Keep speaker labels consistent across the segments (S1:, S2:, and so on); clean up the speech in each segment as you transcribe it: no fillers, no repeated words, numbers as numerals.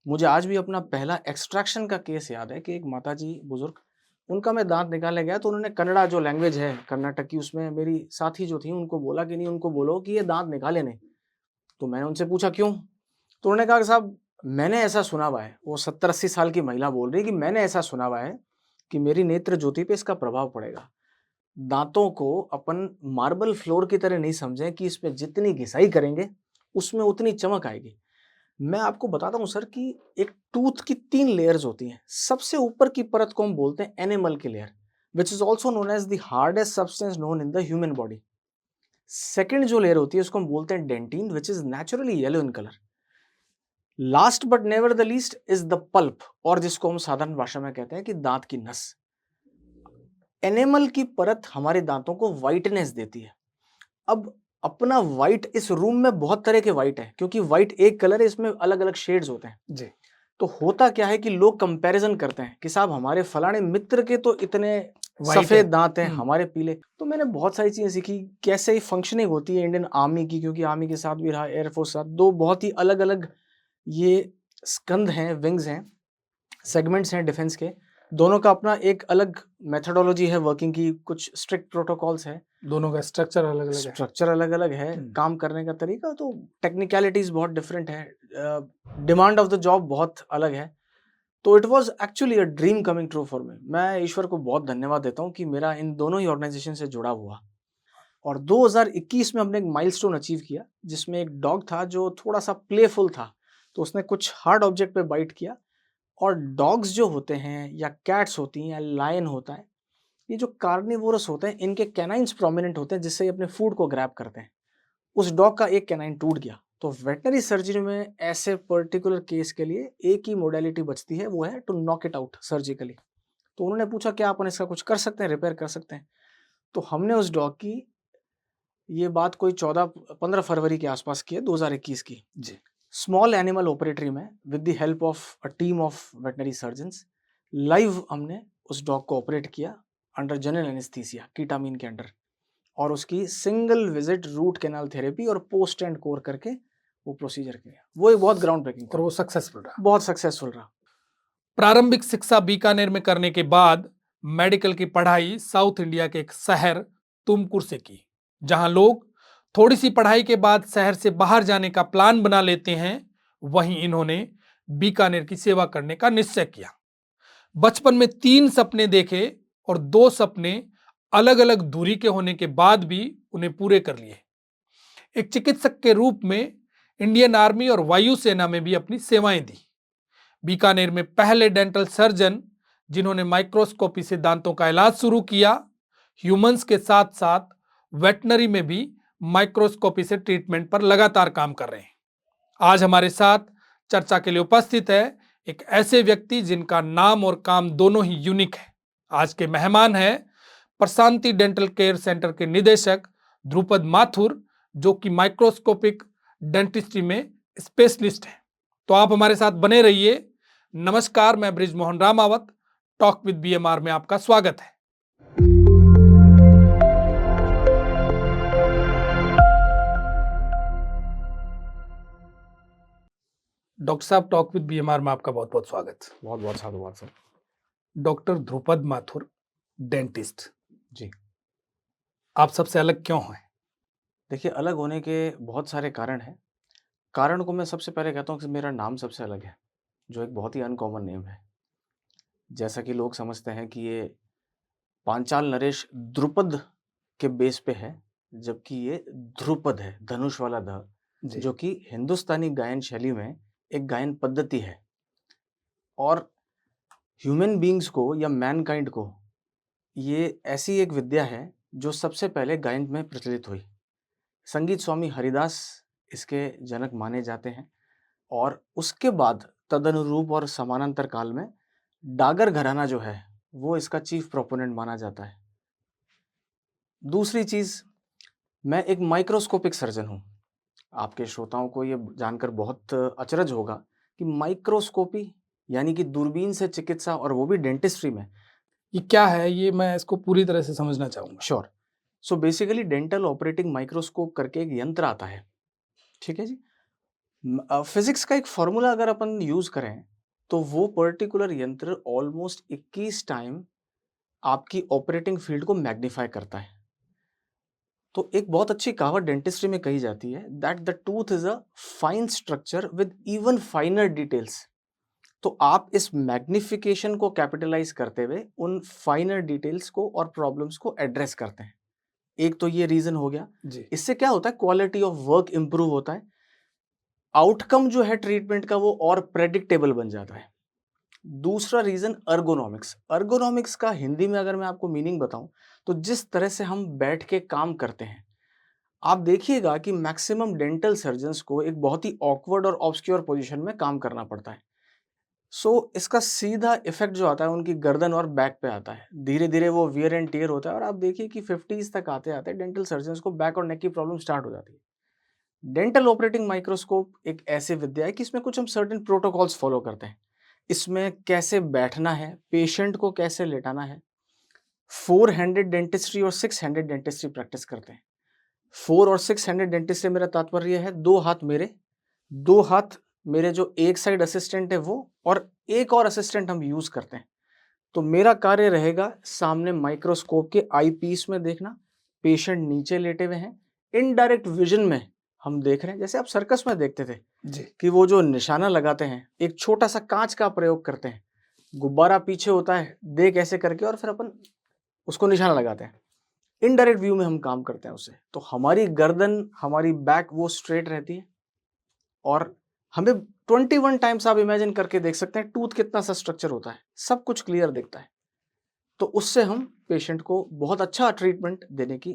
S1: मुझे आज भी अपना पहला एक्सट्रैक्शन का केस याद है कि एक माताजी बुजुर्ग, उनका मैं दांत निकालने गया तो उन्होंने कन्नड़ा जो लैंग्वेज है कर्नाटक की, उसमें मेरी साथी जो थी उनको बोला कि नहीं, उनको बोलो कि ये दांत निकाले नहीं। तो मैंने उनसे पूछा क्यों? तो उन्होंने कहा कि साहब, मैंने ऐसा सुना हुआ है, वो 70-80 साल की महिला बोल रही है कि मैंने ऐसा सुना हुआ है कि मेरी नेत्र ज्योति पे इसका प्रभाव पड़ेगा। दांतों को अपन मार्बल फ्लोर की तरह नहीं समझें कि इसमें जितनी घिसाई करेंगे उसमें उतनी चमक आएगी। मैं आपको बताता हूँ सर कि एक टूथ की 3 लेयर्स होती हैं। सबसे ऊपर की परत को हम बोलते हैं एनिमल की layer, which is also known as the hardest substance known in the human body. Second जो लेयर होती है उसको हम बोलते हैं dentin, which is naturally yellow in colour. Last but never the least is the pulp, और जिसको हम साधारण भाषा में कहते हैं कि दांत की नस। एनिमल की परत हमारे दांतों को व्हाइटनेस देती है। अब अपना व्हाइट, इस रूम में बहुत तरह के व्हाइट है, क्योंकि व्हाइट एक कलर है, इसमें अलग अलग शेड्स होते हैं
S2: जी।
S1: तो होता क्या है कि लोग कंपैरिजन करते हैं कि साहब हमारे फलाने मित्र के तो इतने
S2: White है।
S1: सफेद दांत हैं, हमारे पीले। तो मैंने बहुत सारी चीजें सीखी कैसे फंक्शनिंग होती है इंडियन आर्मी की, क्योंकि आर्मी के साथ भी रहा, एयरफोर्स के साथ। दो बहुत ही अलग अलग ये स्कंद हैं, विंग्स हैं, सेगमेंट्स हैं डिफेंस के। दोनों का अपना एक अलग मेथोडोलॉजी है वर्किंग की, कुछ स्ट्रिक्ट प्रोटोकॉल्स है,
S2: दोनों का स्ट्रक्चर अलग अलग है।
S1: स्ट्रक्चर अलग अलग है, काम करने का तरीका तो टेक्निकलिटीज बहुत डिफरेंट है, डिमांड ऑफ द जॉब बहुत अलग है। तो it was actually a dream coming true for me. मैं ईश्वर को बहुत धन्यवाद देता हूँ कि मेरा इन दोनों ही ऑर्गेनाइजेशन से जुड़ा हुआ। और 2021 में हमने एक माइलस्टोन अचीव किया, जिसमें एक डॉग था जो थोड़ा सा प्लेफुल था, तो उसने कुछ हार्ड ऑब्जेक्ट पे बाइट किया। और डॉग्स जो होते हैं या कैट्स होती हैं या लायन होता है, ये जो कार्निवोरस होते हैं, इनके कैनाइन्स प्रोमिनेंट होते हैं जिससे ये अपने फूड को ग्रैब करते हैं। उस डॉग का एक कैनाइन टूट गया। तो वेटनरी सर्जरी में ऐसे पर्टिकुलर केस के लिए एक ही मोडेलिटी बचती है, वो है to knock it out surgically. तो उन्होंने पूछा क्या अपन इसका कुछ कर सकते हैं, रिपेयर कर सकते हैं? तो हमने उस डॉग की, ये बात कोई 14-15 फरवरी के आसपास की है, 2021 की।
S2: जी।
S1: स्मॉल एनिमल ऑपरेटरी में with the help of a team of veterinary surgeons, live हमने उस डॉग को ऑपरेट किया अंडर जनरल एनेस्थीसिया, कीटामीन के अंडर। और उसकी single visit root canal therapy और पोस्ट एंड कोर करके वो प्रोसीजर किया। वो एक बहुत ग्राउंड ब्रेकिंग
S2: और
S1: था,
S2: वो सक्सेसफुल रहा।
S1: बहुत सक्सेसफुल रहा।
S2: प्रारंभिक शिक्षा बीकानेर में करने के बाद मेडिकल की पढ़ाई साउथ इंडिया के एक शहर तुमकुर से की, जहां लोग थोड़ी सी पढ़ाई के बाद शहर से बाहर जाने का प्लान बना लेते हैं। वहीं इन्होंने बीकानेर की सेवा करने का निश्चय किया। बचपन में 3 सपने देखे और 2 सपने अलग अलग दूरी के होने के बाद भी उन्हें पूरे कर लिए। एक चिकित्सक के रूप में इंडियन आर्मी और वायुसेना में भी अपनी सेवाएं दी। बीकानेर में पहले डेंटल सर्जन जिन्होंने माइक्रोस्कोपी से दांतों का इलाज शुरू किया। ह्यूमंस के साथ साथ वेटनरी में भी माइक्रोस्कोपी से ट्रीटमेंट पर लगातार काम कर रहे हैं। आज हमारे साथ चर्चा के लिए उपस्थित है एक ऐसे व्यक्ति जिनका नाम और काम दोनों ही यूनिक है। आज के मेहमान हैं प्रशांति डेंटल केयर सेंटर के निदेशक ध्रुपद माथुर, जो कि माइक्रोस्कोपिक डेंटिस्ट्री में स्पेशलिस्ट हैं। तो आप हमारे साथ बने रहिए। नमस्कार, मैं Brijmohan Ramawat, talk with BMR में आपका स्वागत है। डॉक्टर साहब, टॉक विद बीएमआर में आपका बहुत बहुत स्वागत।
S1: बहुत बहुत साधुवाद sir.
S2: Doctor Dhrupad Mathur, dentist
S1: ji,
S2: आप सबसे अलग क्यों हैं?
S1: देखिए, अलग होने के बहुत सारे कारण हैं। कारण को मैं सबसे पहले कहता हूँ कि मेरा नाम सबसे अलग है, जो एक बहुत ही अनकॉमन नेम है। जैसा कि लोग समझते हैं कि ये पांचाल नरेश द्रुपद के बेस पे है, जबकि ये ध्रुपद है, धनुष वाला ध, जो कि हिंदुस्तानी गायन शैली में एक गायन पद्धति है। और ह्यूमन बींग्स को या मैनकाइंड को ये ऐसी एक विद्या है जो सबसे पहले गायन में प्रचलित हुई। संगीत स्वामी हरिदास इसके जनक माने जाते हैं। और उसके बाद तदनुरूप और समानांतर काल में डागर घराना जो है वो इसका चीफ प्रोपोनेंट माना जाता है। दूसरी चीज, मैं एक माइक्रोस्कोपिक सर्जन हूँ। आपके श्रोताओं को ये जानकर बहुत अचरज होगा कि माइक्रोस्कोपी यानी कि दूरबीन से चिकित्सा, और वो भी डेंटिस्ट्री में।
S2: ये क्या है, ये मैं इसको पूरी तरह से समझना चाहूंगा।
S1: Sure. So basically dental operating microscope करके एक यंत्र आता है, ठीक है जी। फिजिक्स का एक फॉर्मूला अगर अपन यूज करें तो वो पर्टिकुलर यंत्र ऑलमोस्ट 21 टाइम आपकी ऑपरेटिंग फील्ड को मैग्नीफाई करता है। तो एक बहुत अच्छी कहावत डेंटिस्ट्री में कही जाती है that the tooth is a fine structure with even फाइनर details. तो आप इस मैग्निफिकेशन को कैपिटलाइज करते हुए उन फाइनर डिटेल्स को और प्रॉब्लम्स को एड्रेस करते हैं। एक तो ये रीजन हो गया।
S2: जी।
S1: इससे क्या होता है, क्वालिटी ऑफ वर्क इंप्रूव होता है, आउटकम जो है ट्रीटमेंट का वो और प्रेडिक्टेबल बन जाता है। दूसरा रीजन अर्गोनॉमिक्स। अर्गोनॉमिक्स का हिंदी में अगर मैं आपको मीनिंग बताऊं तो जिस तरह से हम बैठ के काम करते हैं, आप देखिएगा कि मैक्सिमम डेंटल सर्जन्स को एक बहुत ही ऑकवर्ड और ऑब्सक्योर पोजीशन में काम करना पड़ता है। इसका सीधा इफेक्ट जो आता है उनकी गर्दन और बैक पे आता है। धीरे धीरे वो वियर एंड टियर होता है और आप देखिए कि 50s तक आते आते डेंटल सर्जन्स को बैक और नेक की प्रॉब्लम स्टार्ट हो जाती है। डेंटल ऑपरेटिंग माइक्रोस्कोप एक ऐसी विद्या है कि इसमें कुछ हम सर्टेन प्रोटोकॉल्स फॉलो करते हैं। इसमें कैसे बैठना है, पेशेंट को कैसे लेटाना है। 4 हैंडेड डेंटिस्ट्री और 6 हैंडेड डेंटिस्ट्री प्रैक्टिस करते हैं। 4 और 6 हैंडेड डेंटिस्ट से मेरा तात्पर्य है 2 हाथ मेरे जो एक साइड असिस्टेंट है वो, और एक और असिस्टेंट हम यूज करते हैं। तो मेरा कार्य रहेगा सामने माइक्रोस्कोप के आई पीस में देखना, पेशेंट नीचे लेटे हुए हैं, इनडायरेक्ट विजन में हम देख रहे हैं। जैसे आप सर्कस में देखते थे
S2: जी।
S1: कि वो जो निशाना लगाते हैं, एक छोटा सा कांच का प्रयोग करते हैं, गुब्बारा पीछे होता है, देख ऐसे करके और फिर अपन उसको निशाना लगाते हैं। इनडायरेक्ट व्यू में हम काम करते हैं उससे। तो हमारी गर्दन, हमारी बैक वो स्ट्रेट रहती है और हमें 21 टाइम्स आप इमेजिन करके देख सकते हैं टूथ कितना सा स्ट्रक्चर होता है, सब कुछ क्लियर दिखता है। तो उससे हम पेशेंट को बहुत अच्छा ट्रीटमेंट देने की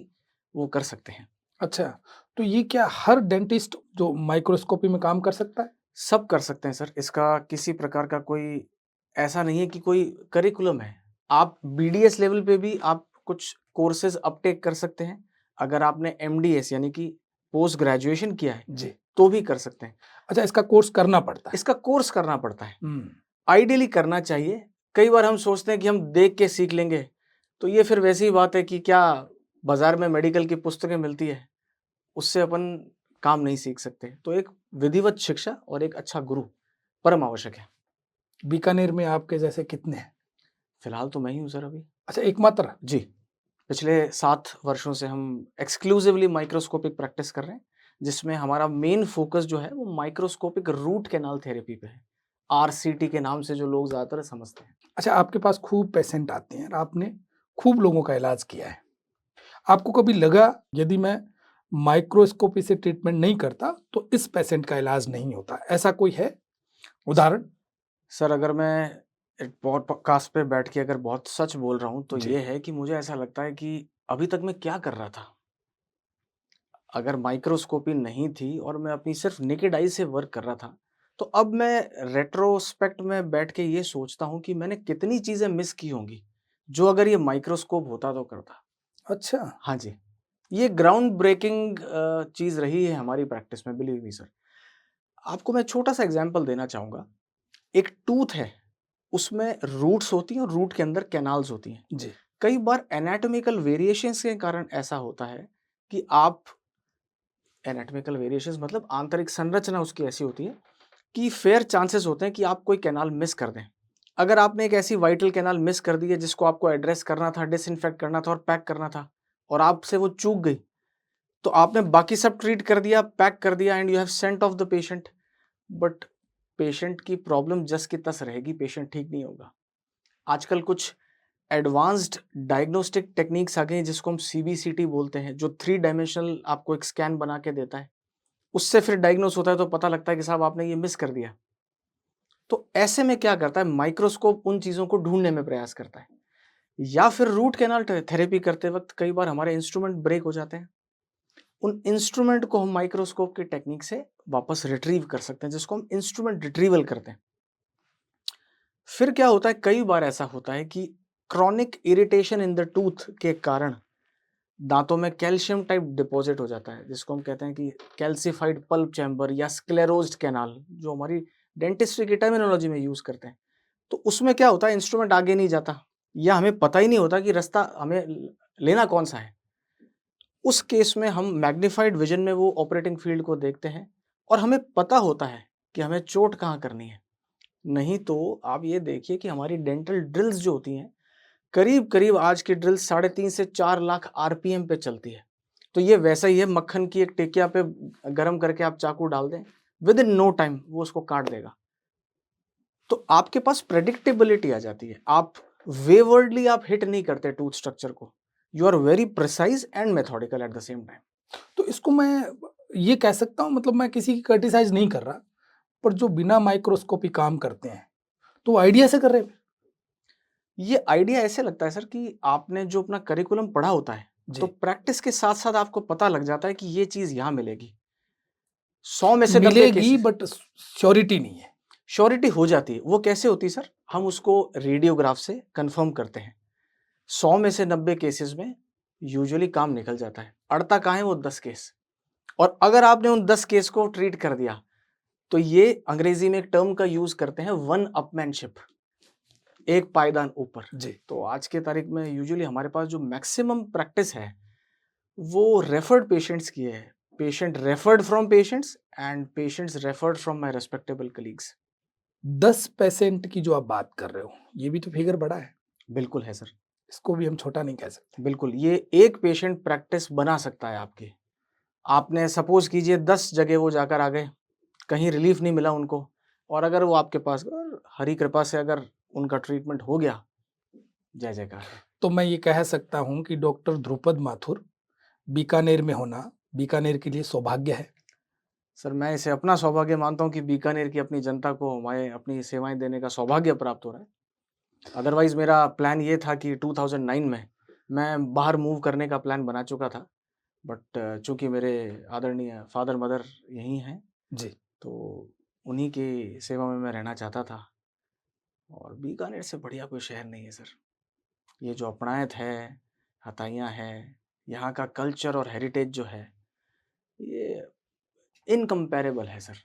S1: वो कर सकते हैं।
S2: अच्छा, तो ये क्या हर डेंटिस्ट जो माइक्रोस्कोपी में काम कर सकता है?
S1: सब कर सकते हैं सर, इसका किसी प्रकार का कोई ऐसा नहीं है कि कोई करिकुलम है। आप बीडीएस लेवल पे भी आप कुछ कोर्सेज अपटेक कर सकते हैं। अगर आपने एमडीएस यानी कि पोस्ट ग्रेजुएशन किया है
S2: जी।
S1: तो भी कर सकते हैं।
S2: अच्छा, इसका कोर्स करना पड़ता है?
S1: इसका कोर्स करना पड़ता है,
S2: हम्म।
S1: आइडियली करना चाहिए। कई बार हम सोचते हैं कि हम देख के सीख लेंगे, तो ये फिर वैसी ही बात है कि क्या बाजार में मेडिकल की पुस्तकें मिलती है, उससे अपन काम नहीं सीख सकते। तो एक विधिवत शिक्षा और एक अच्छा गुरु परम आवश्यक है।
S2: बीकानेर में आपके जैसे कितने हैं?
S1: फिलहाल तो मैं ही हूँ सर अभी।
S2: अच्छा, एकमात्र?
S1: जी, पिछले 7 वर्षों से हम एक्सक्लूसिवली माइक्रोस्कोपिक प्रैक्टिस कर रहे हैं, जिसमें हमारा मेन फोकस जो है वो माइक्रोस्कोपिक रूट कैनाल थेरेपी पे है। आरसीटी के नाम से जो लोग ज़्यादातर समझते हैं।
S2: अच्छा, आपके पास खूब पेशेंट आते हैं और आपने खूब लोगों का इलाज किया है। आपको कभी लगा यदि मैं माइक्रोस्कोपी से ट्रीटमेंट नहीं करता तो इस पेशेंट का इलाज नहीं होता, ऐसा कोई है उदाहरण?
S1: सर अगर मैं एक पॉडकास्ट पे बैठ के अगर बहुत सच बोल रहा हूँ तो
S2: जी।
S1: ये है कि मुझे ऐसा लगता है कि अभी तक मैं क्या कर रहा था। अगर माइक्रोस्कोपी नहीं थी और मैं अपनी सिर्फ नेकेड आई से वर्क कर रहा था, तो अब मैं रेट्रोस्पेक्ट में बैठ के ये सोचता हूँ कि मैंने कितनी चीज़ें मिस की होंगी, जो अगर ये माइक्रोस्कोप होता तो करता।
S2: अच्छा।
S1: हाँ जी, ये ग्राउंड ब्रेकिंग चीज़ रही है हमारी प्रैक्टिस में, बिलीव मी सर। आपको मैं छोटा सा एग्जांपल देना चाहूँगा। एक टूथ है, उसमें रूट्स होती हैं और रूट के अंदर कैनाल्स होती हैं।
S2: जी।
S1: कई बार एनाटॉमिकल वेरिएशंस के कारण ऐसा होता है कि आप एनाटॉमिकल वेरिएशंस मतलब आंतरिक संरचना उसकी ऐसी होती है कि फेयर चांसेस होते हैं कि आप कोई कैनाल मिस कर दें। अगर आपने एक ऐसी वाइटल कैनाल मिस कर दी है जिसको आपको एड्रेस करना था, डिसइंफेक्ट करना था और पैक करना था, और आपसे वो चूक गई, तो आपने बाकी सब ट्रीट कर दिया, पैक कर दिया and you have sent of the patient, but patient की प्रॉब्लम जस की तस रहेगी, पेशेंट ठीक नहीं होगा। आजकल कुछ एडवांस्ड डायग्नोस्टिक टेक्निक्स आ गई हैं जिसको हम सीबीसीटी बोलते हैं, जो 3 डायमेंशनल आपको एक स्कैन बना के देता है। उससे फिर डायग्नोस होता है तो पता लगता है कि साहब आपने ये मिस कर दिया। तो ऐसे में क्या करता है, माइक्रोस्कोप उन चीज़ों को ढूंढने में प्रयास करता है। या फिर रूट कैनाल थेरेपी करते वक्त कई बार हमारे इंस्ट्रूमेंट ब्रेक हो जाते हैं, उन इंस्ट्रूमेंट को हम माइक्रोस्कोप की टेक्निक से वापस रिट्रीव कर सकते हैं, जिसको हम इंस्ट्रूमेंट रिट्रीवल करते हैं। फिर क्या होता है, कई बार ऐसा होता है कि chronic irritation in the tooth के कारण दांतों में कैल्शियम टाइप डिपॉजिट हो जाता है, जिसको हम कहते हैं कि कैल्सिफाइड पल्प चैम्बर या स्क्लेरोज्ड कैनाल, जो हमारी डेंटिस्ट्री की टर्मिनोलॉजी में यूज करते हैं। तो उसमें क्या होता है, इंस्ट्रूमेंट आगे नहीं जाता या हमें पता ही नहीं होता कि रास्ता हमें लेना कौन सा है। उस केस में हम मैग्नीफाइड विजन में वो ऑपरेटिंग फील्ड को देखते हैं और हमें पता होता है कि हमें चोट कहाँ करनी है। नहीं तो आप ये देखिए कि हमारी डेंटल ड्रिल्स जो होती हैं, करीब-करीब आज की ड्रिल्स 3.5 से 4 लाख आरपीएम पे चलती है। तो ये वैसा ही है, मक्खन की एक टिकिया पे गरम करके आप चाकू डाल दें, विद इन नो टाइम वो उसको काट देगा। तो आपके पास प्रेडिक्टेबिलिटी आ जाती है। आप वेवर्डली आप हिट नहीं करते टूथ स्ट्रक्चर को। You are very precise and methodical at the same time.
S2: तो इसको मैं ये कह सकता हूँ, मतलब मैं किसी की क्रिटिसाइज नहीं कर रहा, पर जो बिना माइक्रोस्कोपी काम करते हैं तो आइडिया से कर रहे हैं।
S1: ये आइडिया ऐसे लगता है सर कि आपने जो अपना करिकुलम पढ़ा होता है,
S2: जी।
S1: तो प्रैक्टिस के साथ-साथ आपको पता लग जाता है कि ये चीज़ यहाँ मिलेगी। 100 में से 90
S2: मिलेगी
S1: केसेस
S2: बट श्योरिटी नहीं है।
S1: श्योरिटी हो जाती है। वो कैसे होती है सर? हम उसको रेडियोग्राफ से कंफर्म करते हैं। 100 में से 90 केसेस में यूजुअली काम निकल जाता है। अड़ता कहाँ है? वो 10 केस। और अगर आपने उन 10 केस को ट्रीट कर दिया, तो ये अंग्रेजी में एक टर्म का यूज़ करते हैं, वन अपमैनशिप, एक पायदान ऊपर।
S2: जी।
S1: तो आज के तारीख में यूजुअली हमारे पास जो मैक्सिमम प्रैक्टिस है, वो रेफर्ड पेशेंट्स की है। Patient referred from patients and patients referred from my respectable colleagues.
S2: 10% की जो आप बात कर रहे हो, ये भी तो फिगर बड़ा है।
S1: बिल्कुल है सर,
S2: इसको भी हम छोटा नहीं कह सकते।
S1: बिल्कुल। ये एक पेशेंट प्रैक्टिस बना सकता है आपकी। आपने सपोज़ कीजिए 10 जगह वो जाकर आ गए, कहीं रिलीफ नहीं मिला उनको, और अगर वो आपके पास हरी कृपा से अगर उनका ट्रीटमेंट हो गया, जय जयकार है।
S2: तो मैं ये कह सकता हूँ कि डॉक्टर ध्रुपद माथुर बीकानेर में होना बीकानेर के लिए सौभाग्य है।
S1: सर, मैं इसे अपना सौभाग्य मानता हूँ कि बीकानेर की अपनी जनता को हमारे अपनी सेवाएँ देने का सौभाग्य प्राप्त हो रहा है। अदरवाइज़ मेरा प्लान ये था कि 2009 में मैं बाहर मूव करने का प्लान बना चुका था। बट चूँकि मेरे आदरणीय फादर मदर यहीं हैं,
S2: जी।
S1: तो उन्हीं की सेवा में मैं रहना चाहता था। और बीकानेर से बढ़िया कोई शहर नहीं है सर। ये जो अपनायत है, हथाइयाँ हैं, यहाँ का कल्चर और हेरिटेज जो है, ये इनकम्पैरेबल है सर।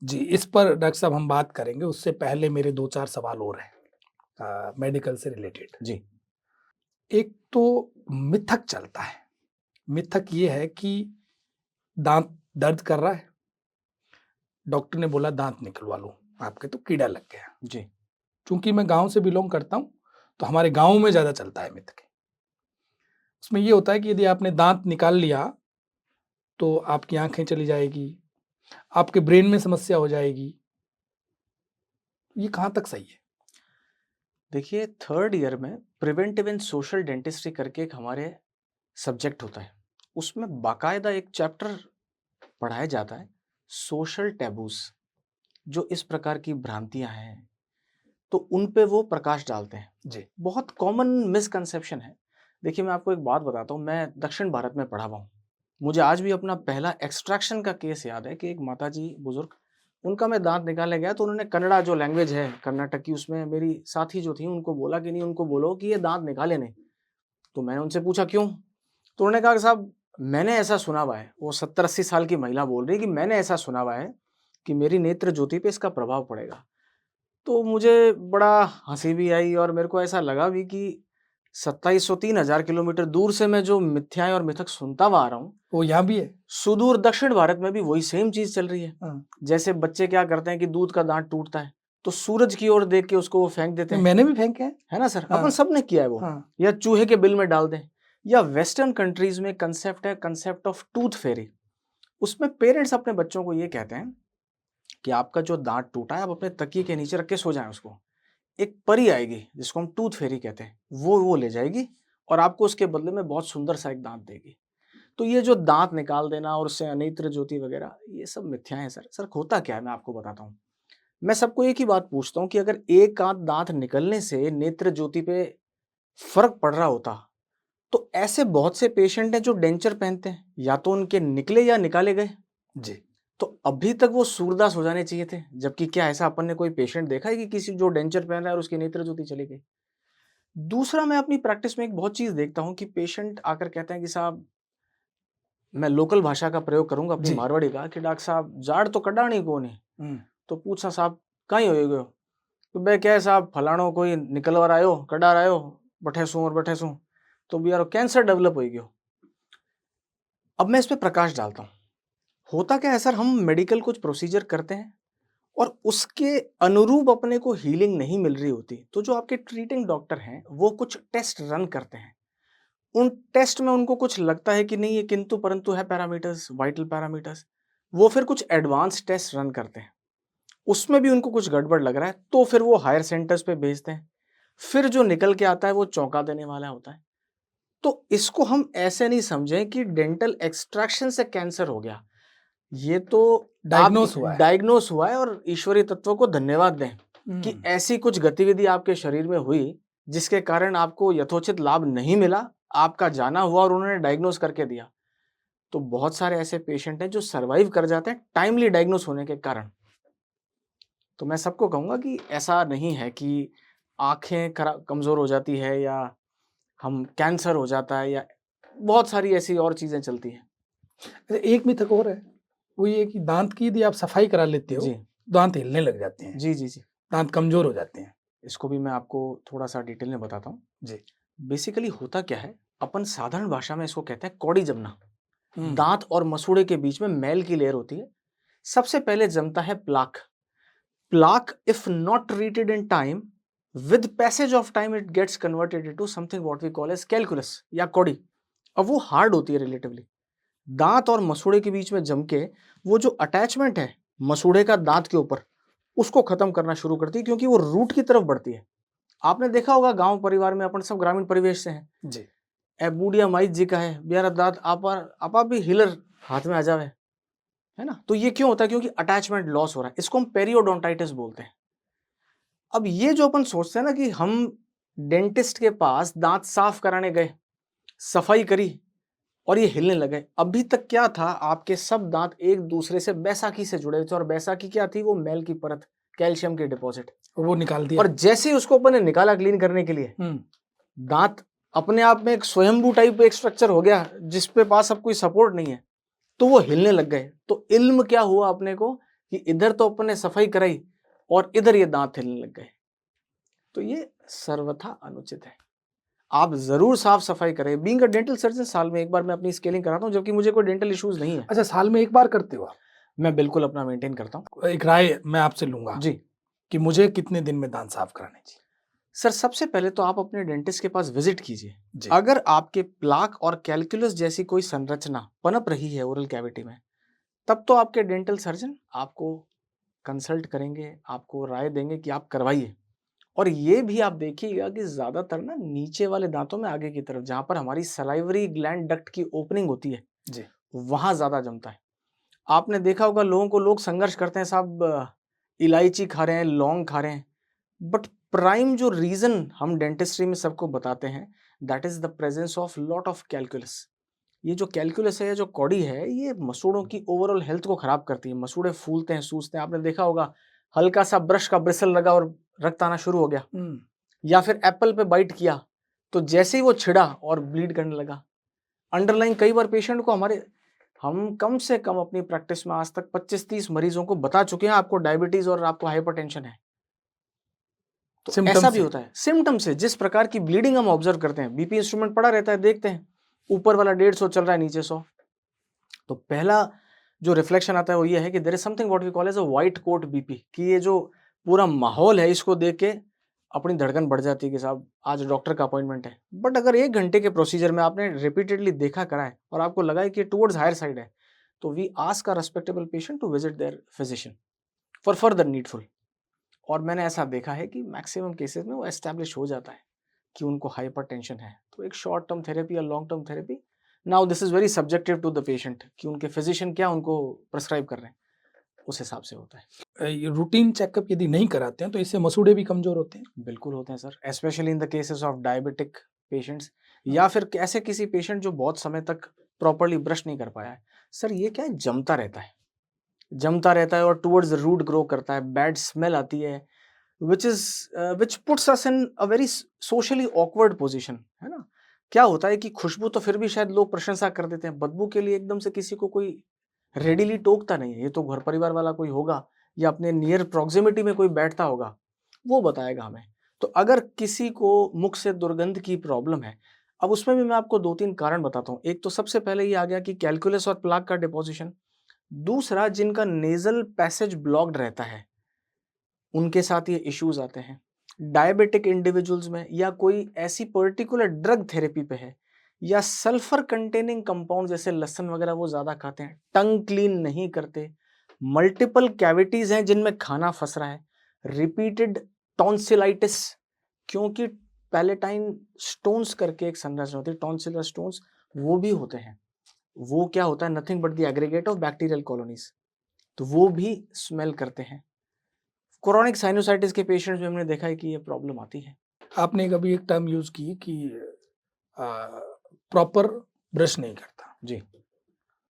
S2: जी, इस पर डॉक्टर साहब हम बात करेंगे, उससे पहले मेरे 2-4 सवाल और हैं मेडिकल से रिलेटेड।
S1: जी,
S2: एक तो मिथक चलता है, मिथक ये है कि दाँत दर्द कर रहा है, डॉक्टर ने बोला दाँत निकलवा लो, आपके तो कीड़ा लग गया।
S1: जी,
S2: चूँकि मैं गाँव से बिलॉन्ग करता हूँ, तो हमारे गाँव में ज़्यादा चलता है मिथक। उसमें ये होता है कि यदि आपने दाँत निकाल लिया, तो आपकी आँखें चली जाएगी, आपके ब्रेन में समस्या हो जाएगी। ये कहाँ तक सही है?
S1: देखिए 3rd ईयर में प्रिवेंटिव एंड सोशल डेंटिस्ट्री करके एक हमारे सब्जेक्ट होता है। उसमें बाकायदा एक चैप्टर पढ़ाया जाता है, सोशल टैबूज़। जो इस प्रकार की भ्रांतियाँ हैं, तो उन पे वो प्रकाश डालते हैं।
S2: जी।
S1: बहुत कॉमन मिसकंसेप्शन है। देखिए, मैं आपको एक बात बताता हूँ, मैं दक्षिण भारत में पढ़ा हुआ हूँ। मुझे आज भी अपना पहला एक्सट्रैक्शन का केस याद है कि एक माताजी बुज़ुर्ग, उनका मैं दाँत निकालने गया, तो उन्होंने कन्नड़ा जो लैंग्वेज है, कर्नाटकी, उसमें मेरी साथी जो थी उनको बोला कि नहीं, उनको बोलो कि ये दाँत निकाले नहीं। तो मैंने उनसे पूछा क्यों? तो उन्होंने कहा कि साहब, मैंने ऐसा सुना हुआ है, वो 70-80 साल की महिला बोल रही है कि मैंने ऐसा सुना हुआ है कि मेरी नेत्र ज्योति पे इसका प्रभाव पड़ेगा। तो मुझे बड़ा हँसी भी आई और मेरे को ऐसा लगा भी कि 2703,000 किलोमीटर दूर से मैं जो मिथ्याएँ और मिथक सुनता हुआ आ रहा हूँ,
S2: वो यहाँ भी है।
S1: सुदूर दक्षिण भारत में भी वही सेम चीज़ चल रही है।
S2: हाँ।
S1: जैसे बच्चे क्या करते हैं कि दूध का दाँत टूटता है, तो सूरज की ओर देख के उसको वो फेंक देते हैं।
S2: मैंने भी फेंके हैं।
S1: है ना सर?
S2: हाँ।
S1: अपन सबने किया है वो।
S2: हाँ।
S1: या चूहे के बिल में डाल दें। या वेस्टर्न कंट्रीज़ में कंसेप्ट है, कंसेप्ट ऑफ टूथ फेरी। उसमें पेरेंट्स अपने बच्चों को ये कहते हैं कि आपका जो दाँत टूटा है, आप अपने तकिए के नीचे रख के सो जाएँ उसको। एक परी आएगी जिसको हम टूथ फेरी कहते हैं, वो ले जाएगी और आपको उसके बदले में बहुत सुंदर सा एक दाँत देगी। तो ये जो दाँत निकाल देना और उससे अनेत्र ज्योति वगैरह, ये सब मिथ्याएँ हैं सर। सर, होता क्या है, मैं आपको बताता हूँ। मैं सबको एक ही बात पूछता हूँ कि अगर एक आध दाँत निकलने से नेत्र ज्योति पे फ़र्क पड़ रहा होता, तो ऐसे बहुत से पेशेंट हैं जो डेंचर पहनते हैं, या तो उनके निकले या निकाले गए।
S2: जी।
S1: तो अभी तक वो सूरदास हो जाने चाहिए थे। जबकि क्या ऐसा अपन ने कोई पेशेंट देखा है कि किसी जो डेंचर पहन रहा है और उसकी नेत्र ज्योति चली गई? दूसरा, मैं अपनी प्रैक्टिस में एक बहुत चीज़ देखता हूँ कि पेशेंट आकर कहते हैं कि साहब, मैं लोकल भाषा का प्रयोग करूँगा अपनी
S2: जी।
S1: मारवाड़ी का, कि डॉक्टर साहब जाड़ तो कढ़ानी कोनी। तो पूछा साहब कहीं हो गयो? तो बे क्या है साहब, फलाणो कोई निकलवार आयो, कढ़ार आयो, बठे सूं और बठे सूं, तो बियारो कैंसर डेवलप हो गयो। अब मैं इस पे प्रकाश डालता हूँ। होता क्या है सर, हम मेडिकल कुछ प्रोसीजर करते हैं और उसके अनुरूप अपने को हीलिंग नहीं मिल रही होती, तो जो आपके ट्रीटिंग डॉक्टर हैं वो कुछ टेस्ट रन करते हैं। उन टेस्ट में उनको कुछ लगता है कि नहीं ये किंतु परंतु है पैरामीटर्स, वाइटल पैरामीटर्स, वो फिर कुछ एडवांस टेस्ट रन करते हैं। उसमें भी उनको कुछ गड़बड़ लग रहा है तो फिर वो हायर सेंटर्स पे भेजते हैं। फिर जो निकल के आता है वो चौंका देने वाला होता है। तो इसको हम ऐसे नहीं समझें कि डेंटल एक्सट्रैक्शन से कैंसर हो गया। ये तो
S2: डायग्नोस हुआ है।
S1: डायग्नोस हुआ है और ईश्वरीय तत्व को धन्यवाद दें कि
S2: हम्म,
S1: ऐसी कुछ गतिविधि आपके शरीर में हुई जिसके कारण आपको यथोचित लाभ नहीं मिला, आपका जाना हुआ और उन्होंने डायग्नोस करके दिया। तो बहुत सारे ऐसे पेशेंट हैं जो सर्वाइव कर जाते हैं टाइमली डायग्नोस होने के कारण। तो मैं सबको कहूंगा कि ऐसा नहीं है कि आंखें कमजोर हो जाती है या हम कैंसर हो जाता है या बहुत सारी ऐसी और चीजें चलती हैं।
S2: अच्छा, एक मिथ और है, वो ये कि दांत की यदि आप सफाई करा लेते हो
S1: जी
S2: दांत हिलने लग जाते हैं,
S1: जी जी जी,
S2: दांत कमजोर हो जाते हैं।
S1: इसको भी मैं आपको थोड़ा सा डिटेल में बताता हूँ।
S2: जी।
S1: बेसिकली होता क्या है, अपन साधारण भाषा में इसको कहते हैं कौड़ी जमना।
S2: हम्म,
S1: दांत और मसूड़े के बीच में मैल की लेयर होती है। सबसे पहले जमता है plaque. Plaque if not treated in time, with passage of time it gets converted into something what we call as calculus या कौड़ी। अब वो हार्ड होती है रिलेटिवली। दांत और मसूड़े के बीच में जम के वो जो अटैचमेंट है मसूड़े का दांत के ऊपर, उसको खत्म करना शुरू करती है, क्योंकि वो रूट की तरफ बढ़ती है। आपने देखा होगा गांव परिवार में, अपन सब ग्रामीण परिवेश से हैं।
S2: जी।
S1: ए बूढ़िया माई जी का है बियारा दांत आपा भी हिलर हाथ में आ जावे, है ना। तो ये क्यों होता है? क्योंकि अटैचमेंट लॉस हो रहा है। इसको हम पेरियोडोंटाइटिस बोलते हैं। अब ये जो अपन सोचते हैं ना कि हम डेंटिस्ट के पास दांत साफ कराने गए, सफाई करी और ये हिलने लगे, अभी तक क्या था, आपके सब दांत एक दूसरे से बैसाखी से जुड़े हुए थे। और बैसाखी क्या थी? वो मैल की परत, कैल्शियम के डिपॉजिट।
S2: वो निकाल दिया।
S1: और जैसे ही उसको अपन ने निकाला क्लीन करने के लिए, दांत अपने आप में एक स्वयंभू टाइप एक स्ट्रक्चर हो गया जिसपे पास अब कोई सपोर्ट नहीं है, तो वो हिलने लग गए। तो इल्म क्या हुआ अपने को कि इधर तो अपन ने सफाई कराई और इधर ये दांत हिलने लग गए। तो ये सर्वथा अनुचित है। आप जरूर साफ सफाई करें। बीइंग अ डेंटल सर्जन, साल में एक बार मैं अपनी स्केलिंग कराता हूँ, जबकि मुझे कोई डेंटल इश्यूज नहीं है।
S2: अच्छा, साल में एक बार करते हो आप?
S1: मैं बिल्कुल अपना मेंटेन करता हूँ।
S2: एक राय मैं आपसे लूंगा
S1: जी
S2: कि मुझे कितने दिन में दांत साफ कराने चाहिए?
S1: सर, सबसे पहले तो आप अपने डेंटिस्ट के पास विजिट कीजिए।
S2: जी।
S1: अगर आपके प्लाक और कैलकुलस जैसी कोई संरचना पनप रही है ओरल कैविटी में, तब तो आपके डेंटल सर्जन आपको कंसल्ट करेंगे, आपको राय देंगे कि आप करवाइए। और ये भी आप देखिएगा कि ज्यादातर ना नीचे वाले दांतों में आगे की तरफ, जहां पर हमारी सलाइवरी ग्लैंड डक्ट की ओपनिंग होती है,
S2: जी।
S1: वहां ज्यादा जमता है। आपने देखा होगा लोगों को, लोग संघर्ष करते हैं साहब, इलायची खा रहे हैं, लौंग खा रहे हैं, बट प्राइम जो रीजन हम डेंटिस्ट्री में सबको बताते हैं, that is the presence of lot of calculus. ये जो कैलकुलस है, जो कौड़ी है, ये मसूड़ों की ओवरऑल हेल्थ को खराब करती है। मसूड़े फूलते हैं, सूजते हैं। आपने देखा होगा हल्का सा ब्रश का ब्रिसल लगा और रक्त आना शुरू हो गया, या फिर एप्पल पे बाइट किया तो जैसे ही वो छिड़ा और ब्लीड करने लगा। अंडरलाइन कई बार पेशेंट को हम कम से कम अपनी प्रैक्टिस में आज तक 25-30 मरीजों को बता चुके हैं आपको डायबिटीज और आपको हाइपरटेंशन है। तो
S2: सिम्टम
S1: ऐसा भी
S2: से।
S1: होता है सिम्टम से। जिस प्रकार की ब्लीडिंग हम ऑब्जर्व करते हैं, बीपी इंस्ट्रूमेंट पड़ा रहता है, देखते हैं ऊपर वाला 150 चल रहा है, नीचे 100। तो पहला जो रिफ्लेक्शन आता है वो ये है कि there is something what we call as a white coat BP, कि ये जो पूरा माहौल है इसको देख के अपनी धड़कन बढ़ जाती है कि साहब आज डॉक्टर का अपॉइंटमेंट है। बट अगर 1 घंटे के प्रोसीजर में आपने रिपीटेडली देखा करा है और आपको लगा है कि टुवर्ड्स हायर साइड है, तो we ask a respectable patient to visit their physician for further needful. और मैंने ऐसा देखा है कि मैक्सिमम केसेस में वो एस्टैब्लिश हो जाता है कि उनको हाइपरटेंशन है। तो एक शॉर्ट टर्म थेरेपी या long term therapy, now this is very subjective to the patient कि उनके फिजिशियन क्या उनको प्रेस्क्राइब कर रहे हैं, उस हिसाब से होता है।
S2: ये रूटीन चेकअप यदि नहीं कराते हैं तो इससे मसूड़े भी कमजोर होते हैं?
S1: बिल्कुल होते हैं sir, specially in the cases of diabetic patients, या फिर ऐसे किसी पेशेंट जो बहुत समय तक प्रॉपरली ब्रश नहीं कर पाया है। सर ये क्या है, जमता रहता है, जमता रहता है और टुवर्ड्स रूट ग्रो करता है, बैड स्मेल आती है, which puts us in a very socially awkward position, है ना। क्या होता है कि खुशबू तो फिर भी शायद लोग प्रशंसा कर देते हैं, बदबू के लिए एकदम से किसी को कोई रेडीली टोकता नहीं है। ये तो घर परिवार वाला कोई होगा या अपने नियर प्रॉक्सिमिटी में कोई बैठता होगा, वो बताएगा हमें। तो अगर किसी को मुख से दुर्गंध की प्रॉब्लम है, अब उसमें भी मैं आपको 2-3 कारण बताता हूँ। एक तो सबसे पहले ये आ गया कि कैलकुलस और प्लाक का डिपोजिशन। दूसरा, जिनका नेजल पैसेज ब्लॉक्ड रहता है उनके साथ ये इश्यूज आते हैं। डायबिटिक इंडिविजुअल्स में, या कोई ऐसी पर्टिकुलर ड्रग थेरेपी पे है, या सल्फर कंटेनिंग कंपाउंड जैसे लहसुन वगैरह वो ज्यादा खाते हैं, टंग क्लीन नहीं करते, मल्टीपल कैविटीज हैं जिनमें खाना फंस रहा है, रिपीटेड टॉन्सिलाइटिस, क्योंकि पैलेटाइन स्टोन्स करके एक संरचना होती है, टॉन्सिलर स्टोन्स, वो भी होते हैं। वो क्या होता है, nothing but the aggregate of bacterial colonies, तो वो भी स्मेल करते हैं। क्रोनिक साइनोसाइटिस के पेशेंट्स में हमने देखा है कि ये प्रॉब्लम आती है।
S2: आपने कभी एक टर्म यूज की कि प्रॉपर ब्रश नहीं करता।
S1: जी,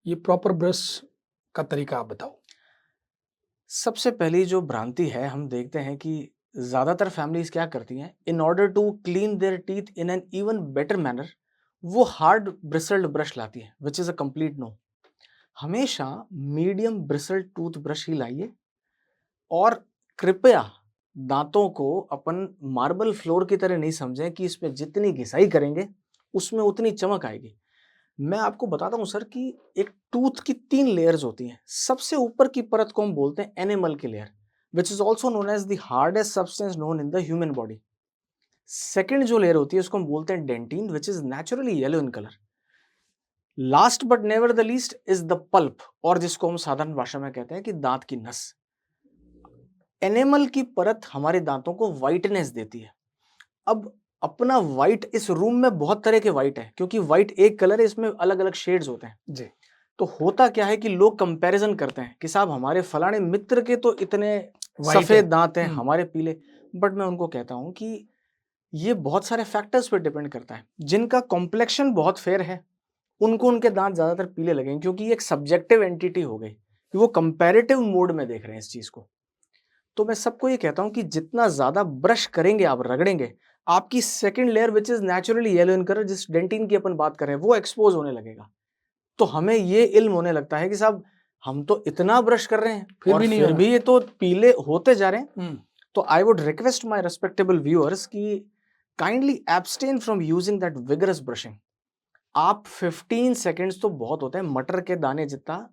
S2: ये प्रॉपर ब्रश का तरीका आप बताओ।
S1: सबसे पहली जो भ्रांति है, हम देखते हैं कि ज्यादातर फैमिलीज क्या करती हैं, in order to clean their teeth in an even better manner, वो हार्ड ब्रिसल्ड ब्रश लाती है, which is a complete no. हमेशा मीडियम ब्रिसल्ड टूथ ब्रश ही लाइए, और कृपया दांतों को अपन मार्बल फ्लोर की तरह नहीं समझें कि इसमें जितनी घिसाई करेंगे उसमें उतनी चमक आएगी। मैं आपको बताता हूं सर कि एक टूथ की 3 लेयर्स होती हैं। सबसे ऊपर की परत को हम बोलते हैं एनिमल की layer, which is also known as the hardest substance known in the human body. Second जो लेयर होती है उसको हम बोलते हैं dentin, which is naturally yellow in colour. Last but never the least is the pulp, और जिसको हम साधारण भाषा में कहते हैं कि दांत की नस। एनिमल की परत हमारे दांतों को व्हाइटनेस देती है। अब अपना व्हाइट, इस रूम में बहुत तरह के व्हाइट है, क्योंकि व्हाइट एक कलर है, इसमें अलग अलग शेड्स होते हैं
S2: जी।
S1: तो होता क्या है कि लोग कंपैरिजन करते हैं कि साहब हमारे फलाने मित्र के तो इतने
S2: White
S1: सफेद
S2: है।
S1: दांत हैं, हमारे पीले। बट मैं उनको कहता हूं कि ये बहुत सारे फैक्टर्स पे डिपेंड करता है। जिनका कॉम्प्लेक्शन बहुत फेयर है उनको उनके दांत ज्यादातर पीले लगेंगे, क्योंकि ये एक सब्जेक्टिव एंटिटी हो गई कि वो कंपैरेटिव मोड में देख रहे हैं इस चीज को। तो मैं सबको ये कहता हूं कि जितना ज्यादा ब्रश करेंगे, आप रगड़ेंगे, आपकी second layer which is naturally yellow in colour, जिस डेंटिन की अपन बात कर रहे हैं, वो एक्सपोज होने लगेगा। तो हमें ये इल्म होने लगता है कि साहब हम तो इतना ब्रश कर रहे हैं
S2: फिर
S1: और
S2: भी नहीं
S1: फिर
S2: हो रहा।
S1: भी ये तो पीले होते जा रहे हैं।
S2: हम्म।
S1: तो I would request my respectable viewers कि kindly abstain from using that vigorous brushing. आप 15 सेकेंड्स तो बहुत होते हैं, मटर के दाने जितना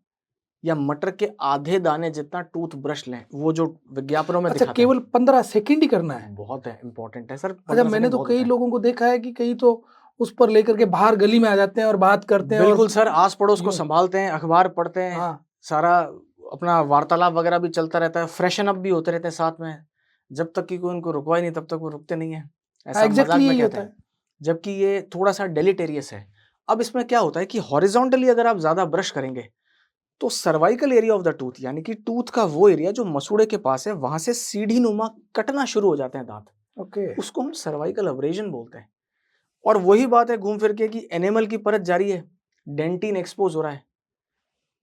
S1: या मटर के आधे दाने जितना टूथ ब्रश लें, वो जो विज्ञापनों में
S2: अच्छा,
S1: दिखाते हैं।
S2: केवल 15 सेकंड ही करना है?
S1: बहुत है, इंपॉर्टेंट है सर।
S2: अच्छा,
S1: 15
S2: मैंने
S1: सेकंड
S2: तो
S1: बहुत
S2: कई
S1: होता है।
S2: लोगों को देखा है कि कई तो उस पर लेकर के बाहर गली में आ जाते हैं और बात करते हैं।
S1: बिल्कुल
S2: और
S1: सर, आस पड़ोस को
S2: यूं।
S1: संभालते हैं, अखबार पढ़ते हैं,
S2: हाँ।
S1: सारा अपना वार्तालाप वगैरह भी चलता रहता है, फ्रेशन अप भी होते रहते हैं साथ में। जब तक कि कोई उनको रुकवा ही नहीं तब तक वो रुकते नहीं है, ऐसा हम मजाक
S2: एग्जैक्टली
S1: में
S2: यही
S1: कहते
S2: होता
S1: हैं।
S2: है।
S1: जबकि ये थोड़ा सा डेलिटेरियस है। अब इसमें क्या होता है कि हॉरिजॉन्टली अगर आप ज्यादा ब्रश करेंगे तो cervical area of the tooth, यानी कि टूथ का वो एरिया जो मसूड़े के पास है, वहां से सीढ़ी नुमा कटना शुरू हो जाते हैं दांत।
S2: ओके।
S1: उसको हम सर्वाइकल अब्रेजन बोलते हैं। और वही बात है घूम फिर के कि एनिमल की परत जारी है, डेंटिन एक्सपोज हो रहा है।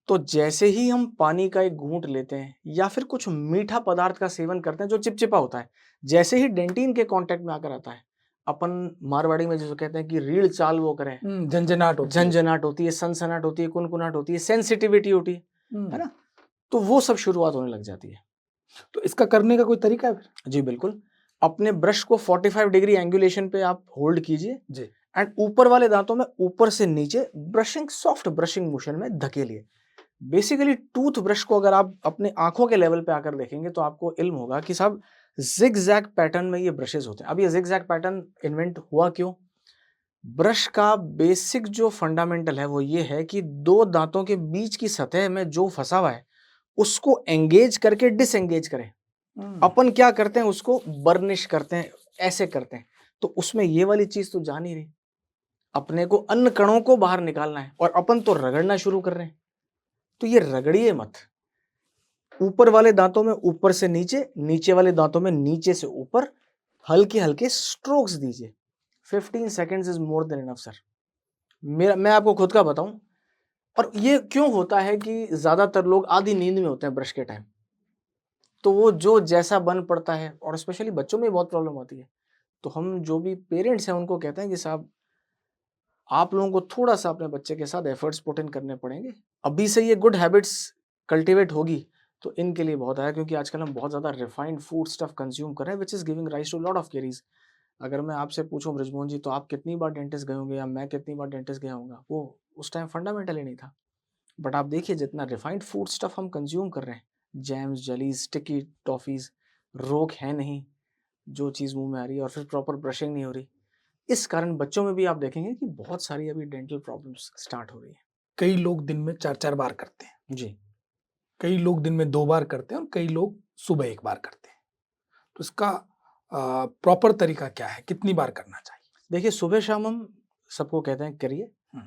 S1: तो जैसे ही हम पानी का एक घूंट लेते हैं या फिर कुछ मीठा पदार्थ का सेवन करते हैं जो चिपचिपा होता है, जैसे ही डेंटिन के कांटेक्ट में आकर आता है, अपन मारवाड़ी में जिसको कहते हैं कि रीढ़ चाल वो करें,
S2: झंझनाट होती है।
S1: झंझनाट होती है, सनसनाट होती है, कुनकुनाट होती है, सेंसिटिविटी होती है ना, तो वो सब शुरुआत होने लग जाती है।
S2: तो इसका करने का कोई तरीका है फिर?
S1: जी बिल्कुल। अपने ब्रश को 45 डिग्री एंगुलेशन पे आप होल्ड कीजिए
S2: जी।
S1: एंड ऊपर वाले दांतों में ऊपर से नीचे ब्रशिंग, सॉफ्ट ब्रशिंग मोशन में धकेलिए। बेसिकली टूथ ब्रश को अगर आप अपने आंखों के लेवल पे आकर देखेंगे तो आपको इल्म होगा कि साहब जिग-जैग पैटर्न में ये ब्रशेस होते हैं। अब ये जिग-जैग पैटर्न इन्वेंट हुआ क्यों? ब्रश का बेसिक जो फंडामेंटल है वो ये है कि दो दांतों के बीच की सतह में जो फंसा हुआ है उसको एंगेज करके डिसएंगेज करें। अपन क्या करते हैं, उसको बर्निश करते हैं, ऐसे करते हैं। तो उसमें ये वाली चीज तो जा नहीं रही। अपने को अन्न कणों को बाहर निकालना है और अपन तो रगड़ना शुरू कर रहे हैं। तो ये रगड़िए मत। ऊपर वाले दांतों में ऊपर से नीचे, नीचे वाले दांतों में नीचे से ऊपर, हल्के हल्के स्ट्रोक्स दीजिए। 15 seconds is more than enough sir. मैं आपको खुद का बताऊं, और ये क्यों होता है कि ज्यादातर लोग आधी नींद में होते हैं ब्रश के टाइम, तो वो जो जैसा बन पड़ता है, और स्पेशली बच्चों में बहुत प्रॉब्लम होती है। तो हम जो भी पेरेंट्स हैं उनको कहते हैं कि साहब आप लोगों को थोड़ा सा अपने बच्चे के साथ एफर्ट्स पुट इन करने पड़ेंगे। अभी से ये गुड हैबिट्स कल्टीवेट होगी तो इनके लिए बहुत है, क्योंकि आजकल हम बहुत ज़्यादा रिफाइंड फूड स्टफ कंज्यूम कर रहे हैं which is giving rise to lot of caries. अगर मैं आपसे पूछूं ब्रिजमोहन जी, तो आप कितनी बार डेंटिस्ट गए होंगे या मैं कितनी बार डेंटिस्ट गया होऊंगा, वो उस टाइम फंडामेंटल ही नहीं था। बट आप देखिए जितना रिफाइंड फूड स्टफ हम कंज्यूम कर रहे हैं, जैम्स, जलीज, स्टिकी टॉफीज, रोक है नहीं जो चीज़ मुंह में आ रही है, और फिर प्रॉपर ब्रशिंग नहीं हो रही। इस कारण बच्चों में भी आप देखेंगे कि बहुत सारी अभी डेंटल प्रॉब्लम्स स्टार्ट हो रही है।
S2: कई लोग दिन में 4-4 बार करते हैं,
S1: जी।
S2: कई लोग दिन में 2 बार करते हैं और कई लोग सुबह 1 बार करते हैं। तो इसका प्रॉपर तरीका क्या है? कितनी बार करना चाहिए?
S1: देखिए सुबह शाम हम सबको कहते हैं करिए।
S2: हुँ।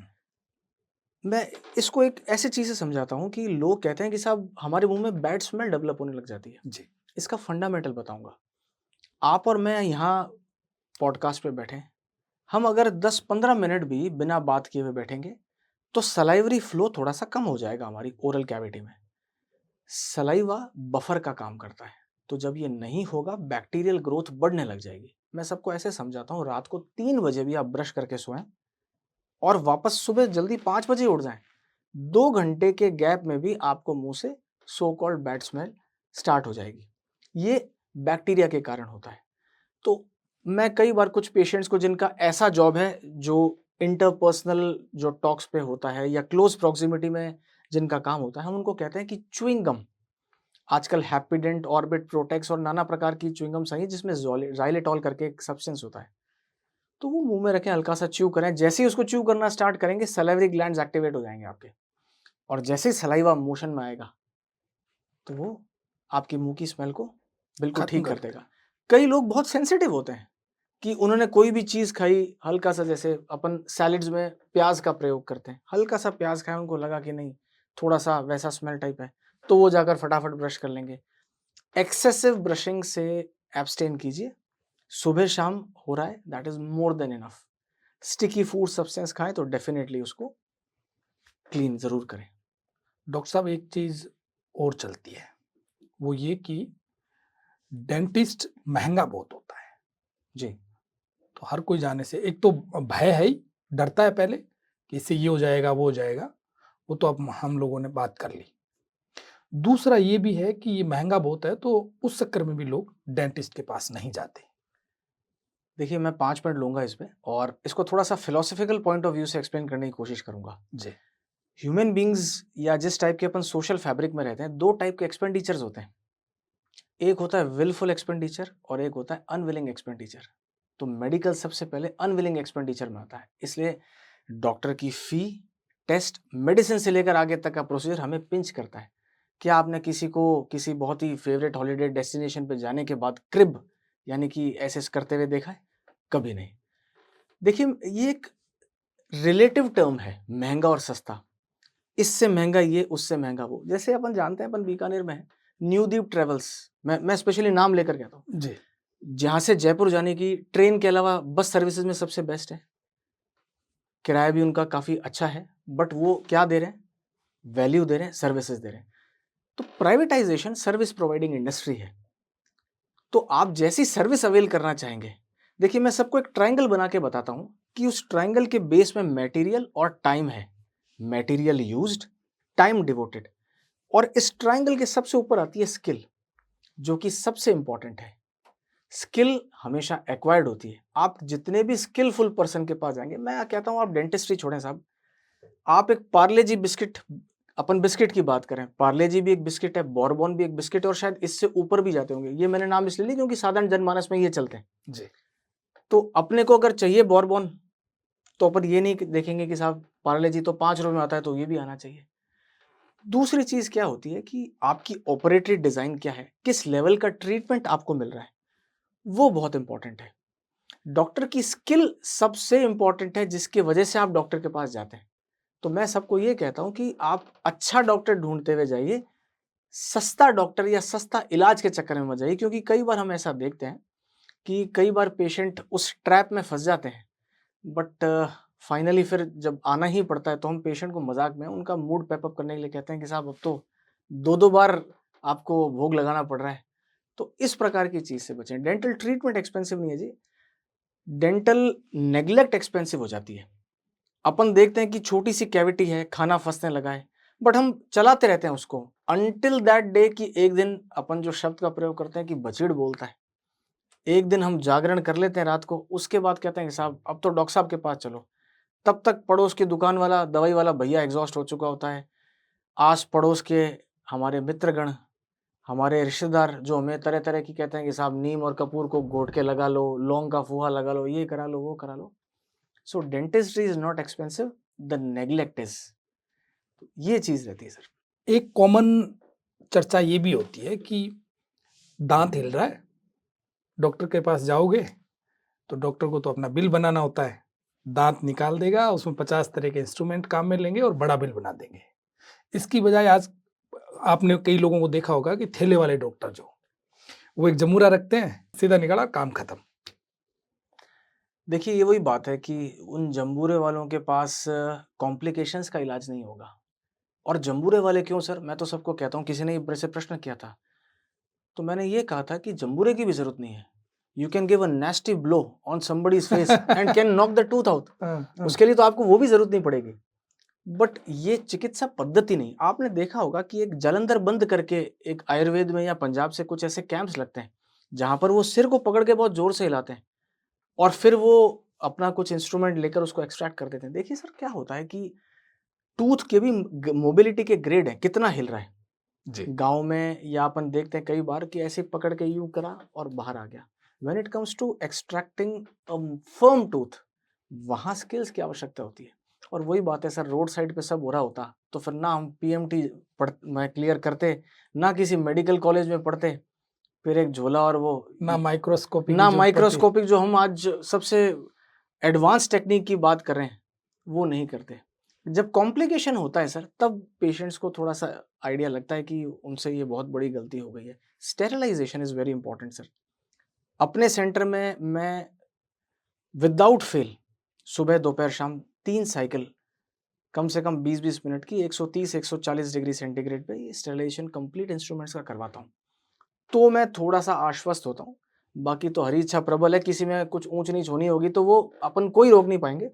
S1: मैं इसको एक ऐसी चीज़ से समझाता हूँ कि लोग कहते हैं कि साहब हमारे मुंह में बैड स्मेल डेवलप होने लग जाती है।
S2: जी।
S1: इसका फंडामेंटल बताऊंगा। आप और मैं यहाँ पॉडकास्ट पे बैठे हैं, हम अगर 10-15 मिनट भी बिना बात किए हुए बैठेंगे तो सलाइवरी फ्लो थोड़ा सा कम हो जाएगा हमारी ओरल कैविटी में। सलाइवा बफर का काम करता है, तो जब ये नहीं होगा बैक्टीरियल ग्रोथ बढ़ने लग जाएगी। मैं सबको ऐसे समझाता हूँ, रात को 3 बजे भी आप ब्रश करके सोएं और वापस सुबह जल्दी 5 बजे उठ जाएं। 2 घंटे के गैप में भी आपको मुंह से so called bad smell start हो जाएगी। ये बैक्टीरिया के कारण होता है। तो मैं कई बार कुछ पेशेंट्स को जिनका ऐसा जॉब है जो इंटरपर्सनल जो टॉक्स पे होता है या क्लोज प्रॉक्सिमिटी में जिनका काम होता है, हम उनको कहते हैं कि च्युइंग गम, आजकल हैप्पीडेंट, ऑर्बिट, प्रोटेक्स और नाना प्रकार की च्युइंग गम्स आई हैं जिसमें ज़ाइलेटॉल करके एक सब्सटेंस होता है। तो वो मुंह में रखें, हल्का सा च्यू करें। जैसे ही उसको च्यू करना स्टार्ट करेंगे सलाइवरी ग्लैंड्स एक्टिवेट हो जाएंगे आपके, और जैसे ही सलाइवा मोशन में आएगा तो वो आपकी मुंह की स्मेल को बिल्कुल
S2: खत्म
S1: ठीक
S2: कर
S1: कर देगा। कई लोग बहुत सेंसिटिव होते हैं कि उन्होंने कोई भी चीज़ खाई, हल्का सा, जैसे अपन सैलेड्स में प्याज का प्रयोग करते हैं, हल्का सा प्याज खाया, उनको लगा कि नहीं थोड़ा सा वैसा स्मेल टाइप है, तो वो जाकर फटाफट ब्रश कर लेंगे। एक्सेसिव ब्रशिंग से एब्सटेन कीजिए। सुबह शाम हो रहा है, that is more than enough. Sticky food substance खाएं तो डेफिनेटली उसको क्लीन जरूर करें।
S2: डॉक्टर साहब एक चीज़ और चलती है, वो ये कि डेंटिस्ट महँगा बहुत होता है।
S1: जी।
S2: तो हर कोई जाने से एक तो भय है ही, डरता है पहले कि इससे ये हो जाएगा, वो हो जाएगा, वो तो अब हम लोगों ने बात कर ली। दूसरा ये भी है कि ये महँगा बहुत है तो उस चक्कर में भी लोग डेंटिस्ट के पास नहीं जाते।
S1: देखिए मैं 5 मिनट लूंगा इस पे और इसको थोड़ा सा फिलोसफिकल पॉइंट ऑफ व्यू से एक्सप्लेन करने की कोशिश करूंगा।
S2: जी।
S1: ह्यूमन बींग्स या जिस टाइप के अपन सोशल फैब्रिक में रहते हैं, 2 टाइप के एक्सपेंडिचर्स होते हैं। एक होता है विलफुल एक्सपेंडिचर और एक होता है अनविलिंग एक्सपेंडिचर। तो मेडिकल सबसे पहले अनविलिंग एक्सपेंडिचर में आता है, इसलिए डॉक्टर की फी, टेस्ट, मेडिसिन से लेकर आगे तक का प्रोसीजर हमें पिंच करता है। क्या आपने किसी को किसी बहुत ही फेवरेट हॉलीडे डेस्टिनेशन पे जाने के बाद क्रिब यानी कि ऐसे करते हुए देखा है? कभी नहीं। देखिए ये एक रिलेटिव टर्म है, महंगा और सस्ता। इससे महंगा ये, उससे महंगा वो। जैसे अपन जानते हैं, अपन बीकानेर में है, न्यूदीप ट्रेवल्स, मैं स्पेशली नाम लेकर कहता हूँ,
S2: जी।
S1: जहाँ से जयपुर जाने की ट्रेन के अलावा बस सर्विसेज में सबसे बेस्ट है। किराया भी उनका काफ़ी अच्छा है, बट वो क्या दे रहे हैं? वैल्यू दे रहे हैं, सर्विसेज दे रहे हैं। तो प्राइवेटाइजेशन सर्विस प्रोवाइडिंग इंडस्ट्री है। तो आप जैसी सर्विस अवेल करना चाहेंगे, देखिए मैं सबको एक ट्रायंगल बना के बताता हूँ कि उस ट्रायंगल के बेस में मटेरियल और टाइम है। मटेरियल यूज्ड, टाइम डिवोटेड, और इस ट्रायंगल के सबसे ऊपर आती है स्किल, जो कि सबसे इंपॉर्टेंट है। स्किल हमेशा एक्वायर्ड होती है। आप जितने भी स्किलफुल पर्सन के पास जाएंगे, मैं कहता हूं आप डेंटिस्ट्री छोड़ें साहब, आप एक पार्ले जी बिस्किट, अपन बिस्किट की बात करें, पार्ले जी भी एक बिस्किट है, बॉर्बन भी एक बिस्किट है, और शायद इससे ऊपर भी जाते होंगे। ये मैंने नाम इसलिए लिया क्योंकि साधारण जनमानस में ये चलते हैं।
S2: जी।
S1: तो अपने को अगर चाहिए बॉर्बन, तो अपन ये नहीं देखेंगे कि साहब पार्ले जी तो 5 रुपए में आता है तो ये भी आना चाहिए। दूसरी चीज क्या होती है कि आपकी ऑपरेटरी डिजाइन क्या है, किस लेवल का ट्रीटमेंट आपको मिल रहा है, वो बहुत इंपॉर्टेंट है। डॉक्टर की स्किल सबसे इंपॉर्टेंट है, जिसकी वजह से आप डॉक्टर के पास जाते हैं। तो मैं सबको ये कहता हूं कि आप अच्छा डॉक्टर ढूंढते हुए जाइए, सस्ता डॉक्टर या सस्ता इलाज के चक्कर में मत जाइए, क्योंकि कई बार हम ऐसा देखते हैं कि कई बार पेशेंट उस ट्रैप में फंस जाते हैं, बट फाइनली फिर जब आना ही पड़ता है तो हम पेशेंट को मजाक में उनका मूड पेपअप करने के लिए कहते हैं कि साहब अब तो 2-2 बार आपको भोग लगाना पड़ रहा है। तो इस प्रकार की चीज से बचें। डेंटल ट्रीटमेंट एक्सपेंसिव नहीं है जी, डेंटल नेग्लेक्ट एक्सपेंसिव हो जाती है। अपन देखते हैं कि छोटी सी कैविटी है, खाना फंसने लगा है, बट हम चलाते रहते हैं उसको अनटिल दैट डे कि एक दिन अपन जो शब्द का प्रयोग करते हैं कि बछीड़ बोलता है। एक दिन हम जागरण कर लेते हैं रात को, उसके बाद कहते हैं कि साहब अब तो डॉक्टर साहब के पास चलो। तब तक पड़ोस की दुकान वाला, दवाई वाला भैया एग्जॉस्ट हो चुका होता है, आस पड़ोस के हमारे मित्रगण, हमारे रिश्तेदार जो हमें तरह तरह की कहते हैं कि साहब नीम और कपूर को घोट के लगा लो, लौंग का फूहा लगा लो, ये करा लो, वो करा लो। So dentistry is not expensive, the neglect is. ये चीज रहती है सर।
S2: एक कॉमन चर्चा ये भी होती है कि दांत हिल रहा है, डॉक्टर के पास जाओगे तो डॉक्टर को तो अपना बिल बनाना होता है, दांत निकाल देगा, उसमें 50 तरह के इंस्ट्रूमेंट काम में लेंगे और बड़ा बिल बना देंगे। इसकी बजाय आज आपने कई लोगों को देखा होगा कि ठेले वाले डॉक्टर जो वो एक जमूरा रखते हैं, सीधा निकाला, काम खत्म।
S1: देखिए ये वही बात है कि उन जम्बूरे वालों के पास कॉम्प्लिकेशंस का इलाज नहीं होगा। और जम्बूरे वाले क्यों सर? मैं तो सबको कहता हूँ, किसी ने मेरे से प्रश्न किया था, तो मैंने ये कहा था कि जम्बूरे की भी जरूरत नहीं है। You can give a नेस्टी blow on somebody's face and can knock the tooth out. उसके लिए तो आपको वो भी जरूरत नहीं पड़ेगी। बट ये चिकित्सा पद्धति नहीं। आपने देखा होगा कि एक जालंधर बंद करके एक आयुर्वेद में या पंजाब से कुछ ऐसे कैंप्स लगते हैं जहां पर वो सिर को पकड़ के बहुत जोर से हिलाते हैं और फिर वो अपना कुछ इंस्ट्रूमेंट लेकर उसको एक्सट्रैक्ट कर देते हैं। देखिए सर क्या होता है कि टूथ के भी मोबिलिटी के ग्रेड है, कितना हिल रहा है।
S2: जी।
S1: गांव में या अपन देखते हैं कई बार कि ऐसे पकड़ के यूं करा और बाहर आ गया। When it comes to extracting a firm tooth, वहां स्किल्स की आवश्यकता होती है। और वही बात है सर, रोड साइड पे सब हो रहा होता तो फिर ना हम पीएमटी में क्लियर करते, ना किसी मेडिकल कॉलेज में पढ़ते, फिर एक झोला और वो
S2: ना माइक्रोस्कोपी
S1: ना माइक्रोस्कोपिक जो हम आज सबसे एडवांस टेक्निक की बात कर रहे हैं वो नहीं करते। जब कॉम्प्लिकेशन होता है सर तब पेशेंट्स को थोड़ा सा आइडिया लगता है कि उनसे ये बहुत बड़ी गलती हो गई है। Sterilisation is very important sir. अपने सेंटर में मैं विदाउट फेल सुबह दोपहर शाम 3 साइकिल कम से कम 20-20 मिनट की 130-140 डिग्री सेंटीग्रेड पे ये स्टेरिलाइजेशन कंप्लीट इंस्ट्रूमेंट्स का करवाता हूँ। तो मैं थोड़ा सा आश्वस्त होता हूँ। बाकी तो हरी इच्छा प्रबल है, किसी में कुछ ऊंच नीच होनी होगी तो वो अपन कोई रोक नहीं पाएंगे।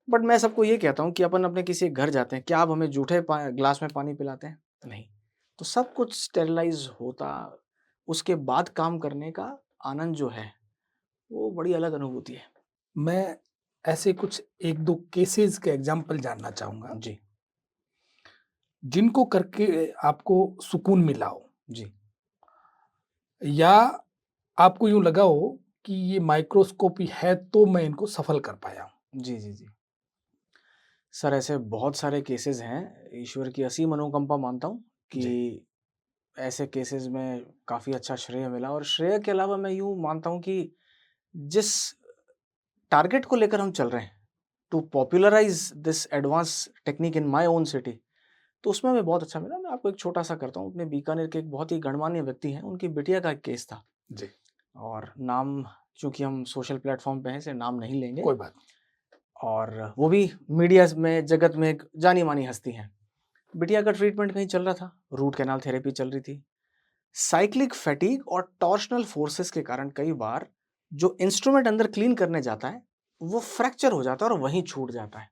S1: बट मैं सबको ये कहता हूँ कि अपन अपने किसी घर जाते हैं, क्या आप हमें जूठे ग्लास में पानी पिलाते हैं? नहीं। तो सब कुछ स्टेरिलाइज होता, उसके बाद काम करने का आनंद जो है वो बड़ी अलग अनुभूति है।
S2: मैं ऐसे कुछ एक दो केसेस के एग्जांपल जानना चाहूंगा
S1: जी
S2: जिनको करके आपको सुकून मिला हो,
S1: जी
S2: या आपको यूं लगा हो कि ये माइक्रोस्कोपी है तो मैं इनको सफल कर पाया हूं।
S1: जी जी जी सर, ऐसे बहुत सारे केसेस हैं। ईश्वर की असीम अनुकंपा मानता हूँ
S2: जी।
S1: कि ऐसे केसेस में काफ़ी अच्छा श्रेय मिला। और श्रेय के अलावा मैं यूँ मानता हूँ कि जिस टारगेट को लेकर हम चल रहे हैं, to popularise this advance technique in my own city, तो उसमें हमें बहुत अच्छा मिला। मैं आपको एक छोटा सा करता हूँ। अपने बीकानेर के एक बहुत ही गणमान्य व्यक्ति हैं, उनकी बिटिया का एक केस था।
S2: जी।
S1: और नाम, चूंकि हम सोशल प्लेटफॉर्म पे हैं, से नाम नहीं लेंगे।
S2: कोई बात
S1: और वो भी मीडिया में, जगत में एक जानी मानी हस्ती हैं। बिटिया का ट्रीटमेंट कहीं चल रहा था, रूट कैनाल थेरेपी चल रही थी। साइक्लिक फैटिग और टॉर्शनल फोर्सेस के कारण कई बार जो इंस्ट्रूमेंट अंदर क्लीन करने जाता है वो फ्रैक्चर हो जाता है और वहीं छूट जाता है।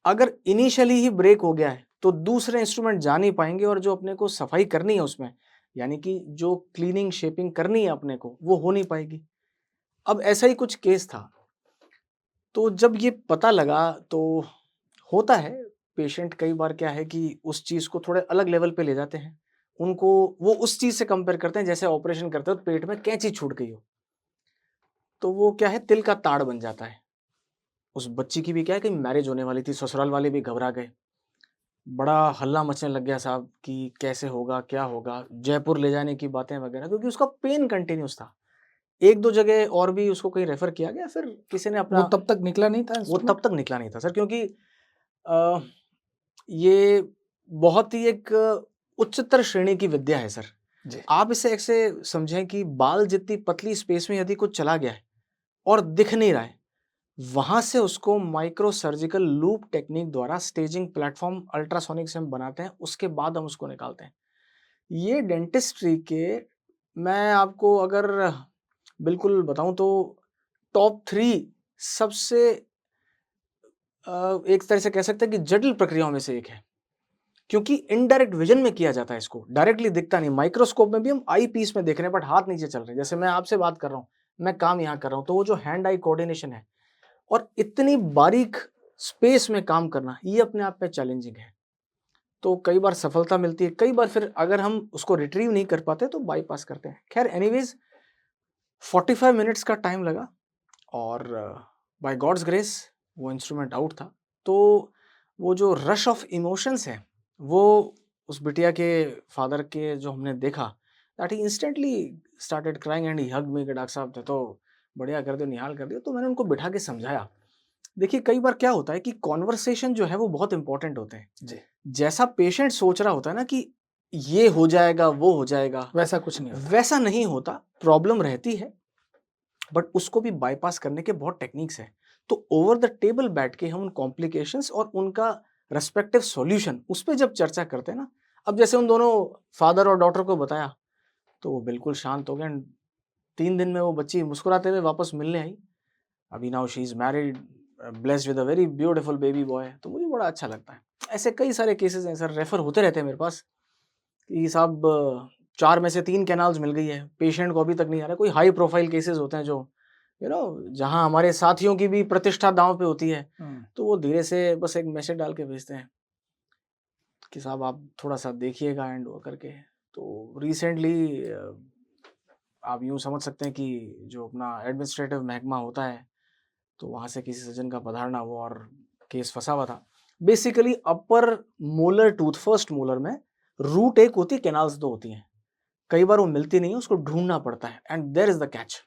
S1: अगर इनिशियली ही ब्रेक हो गया है तो दूसरे इंस्ट्रूमेंट जा नहीं पाएंगे और जो अपने को सफाई करनी है उसमें, यानी कि जो क्लीनिंग शेपिंग करनी है अपने को, वो हो नहीं पाएगी। अब ऐसा ही कुछ केस था। तो जब ये पता लगा तो होता है, पेशेंट कई बार क्या है कि उस चीज़ को थोड़े अलग लेवल पे ले जाते हैं। उनको वो उस चीज़ से कंपेयर करते हैं जैसे ऑपरेशन करते हो तो पेट में कैंची छूट गई हो। तो वो क्या है, तिल का ताड़ बन जाता है। उस बच्ची की भी क्या है कि मैरिज होने वाली थी, ससुराल वाले भी घबरा गए। बड़ा हल्ला मचने लग गया साहब कि कैसे होगा, क्या होगा, जयपुर ले जाने की बातें वगैरह, क्योंकि उसका पेन कंटिन्यूस था। 1-2 जगह और भी उसको कहीं रेफर किया गया, फिर किसी ने
S2: वो
S1: अपना,
S2: तब तक निकला नहीं था
S1: वो
S2: इंस्ट्रूमेंट?
S1: तब तक निकला नहीं था सर, क्योंकि ये बहुत ही एक उच्चतर श्रेणी की विद्या है सर।
S2: जी।
S1: आप इसे ऐसे समझें कि बाल जितनी पतली स्पेस में यदि कुछ चला गया है और दिख नहीं रहा है, वहां से उसको माइक्रो सर्जिकल लूप टेक्निक द्वारा स्टेजिंग प्लेटफॉर्म अल्ट्रासोनिक से हम बनाते हैं, उसके बाद हम उसको निकालते हैं। ये डेंटिस्ट्री के, मैं आपको अगर बिल्कुल बताऊं तो टॉप 3 सबसे एक तरह से कह सकते हैं कि जटिल प्रक्रियाओं में से एक है। क्योंकि इनडायरेक्ट विजन में किया जाता है, इसको डायरेक्टली दिखता नहीं। माइक्रोस्कोप में भी हम आई पीस में देख रहे हैं बट हाथ नीचे चल रहे हैं। जैसे मैं आपसे बात कर रहा हूँ, मैं काम यहाँ कर रहा हूँ, तो वो जो हैंड आई कोऑर्डिनेशन है और इतनी बारीक स्पेस में काम करना, ये अपने आप में चैलेंजिंग है। तो कई बार सफलता मिलती है, कई बार फिर अगर हम उसको रिट्रीव नहीं कर पाते तो बाईपास करते हैं। खैर एनीवेज 45 मिनट्स का टाइम लगा और बाय गॉड्स ग्रेस वो इंस्ट्रूमेंट आउट था। तो वो जो रश ऑफ इमोशंस है वो उस बिटिया के फादर के जो हमने देखा, that he instantly started crying and he hugged मी कि डॉक्टर साहब थे तो बढ़िया कर दिया, निहाल कर दिया। तो मैंने उनको बिठा के समझाया, देखिए कई बार क्या होता है कि कॉन्वर्सेशन जो है वो बहुत इंपॉर्टेंट होते हैं।
S2: जी,
S1: जैसा पेशेंट सोच रहा होता है ना कि ये हो जाएगा वो हो जाएगा,
S2: वैसा कुछ नहीं होता।
S1: वैसा नहीं होता। प्रॉब्लम रहती है बट उसको भी बाईपास करने के बहुत टेक्निक्स हैं। तो ओवर द टेबल बैठ के हम उन कॉम्प्लिकेशंस और उनका रेस्पेक्टिव सॉल्यूशन उस पे जब चर्चा करते हैं ना, अब जैसे उन दोनों फादर और डॉटर को बताया तो वो बिल्कुल शांत हो गए एंड 3 दिन में वो बच्ची मुस्कुराते हुए वापस मिलने आई। अभी now she is married, blessed with a very beautiful baby boy. तो मुझे बड़ा अच्छा लगता है। ऐसे कई सारे केसेस हैं सर, रेफर होते रहते हैं मेरे पास कि साहब 4 में से 3 कैनाल्स मिल गई है, पेशेंट को अभी तक नहीं आ रहा। कोई हाई प्रोफाइल केसेस होते हैं जो जहाँ हमारे साथियों की भी प्रतिष्ठा दांव पे होती है, तो वो धीरे से बस एक मैसेज डाल के भेजते हैं कि साहब आप थोड़ा सा देखिएगा एंड वो करके। तो रिसेंटली आप यूँ समझ सकते हैं कि जो अपना एडमिनिस्ट्रेटिव महकमा होता है, तो वहाँ से किसी सज्जन का पधारना हुआ और केस फंसा हुआ था। Basically upper molar tooth, first molar में रूट एक होती है, कैनाल्स 2 होती हैं। कई बार वो मिलती नहीं है, उसको ढूंढना पड़ता है and there is the catch.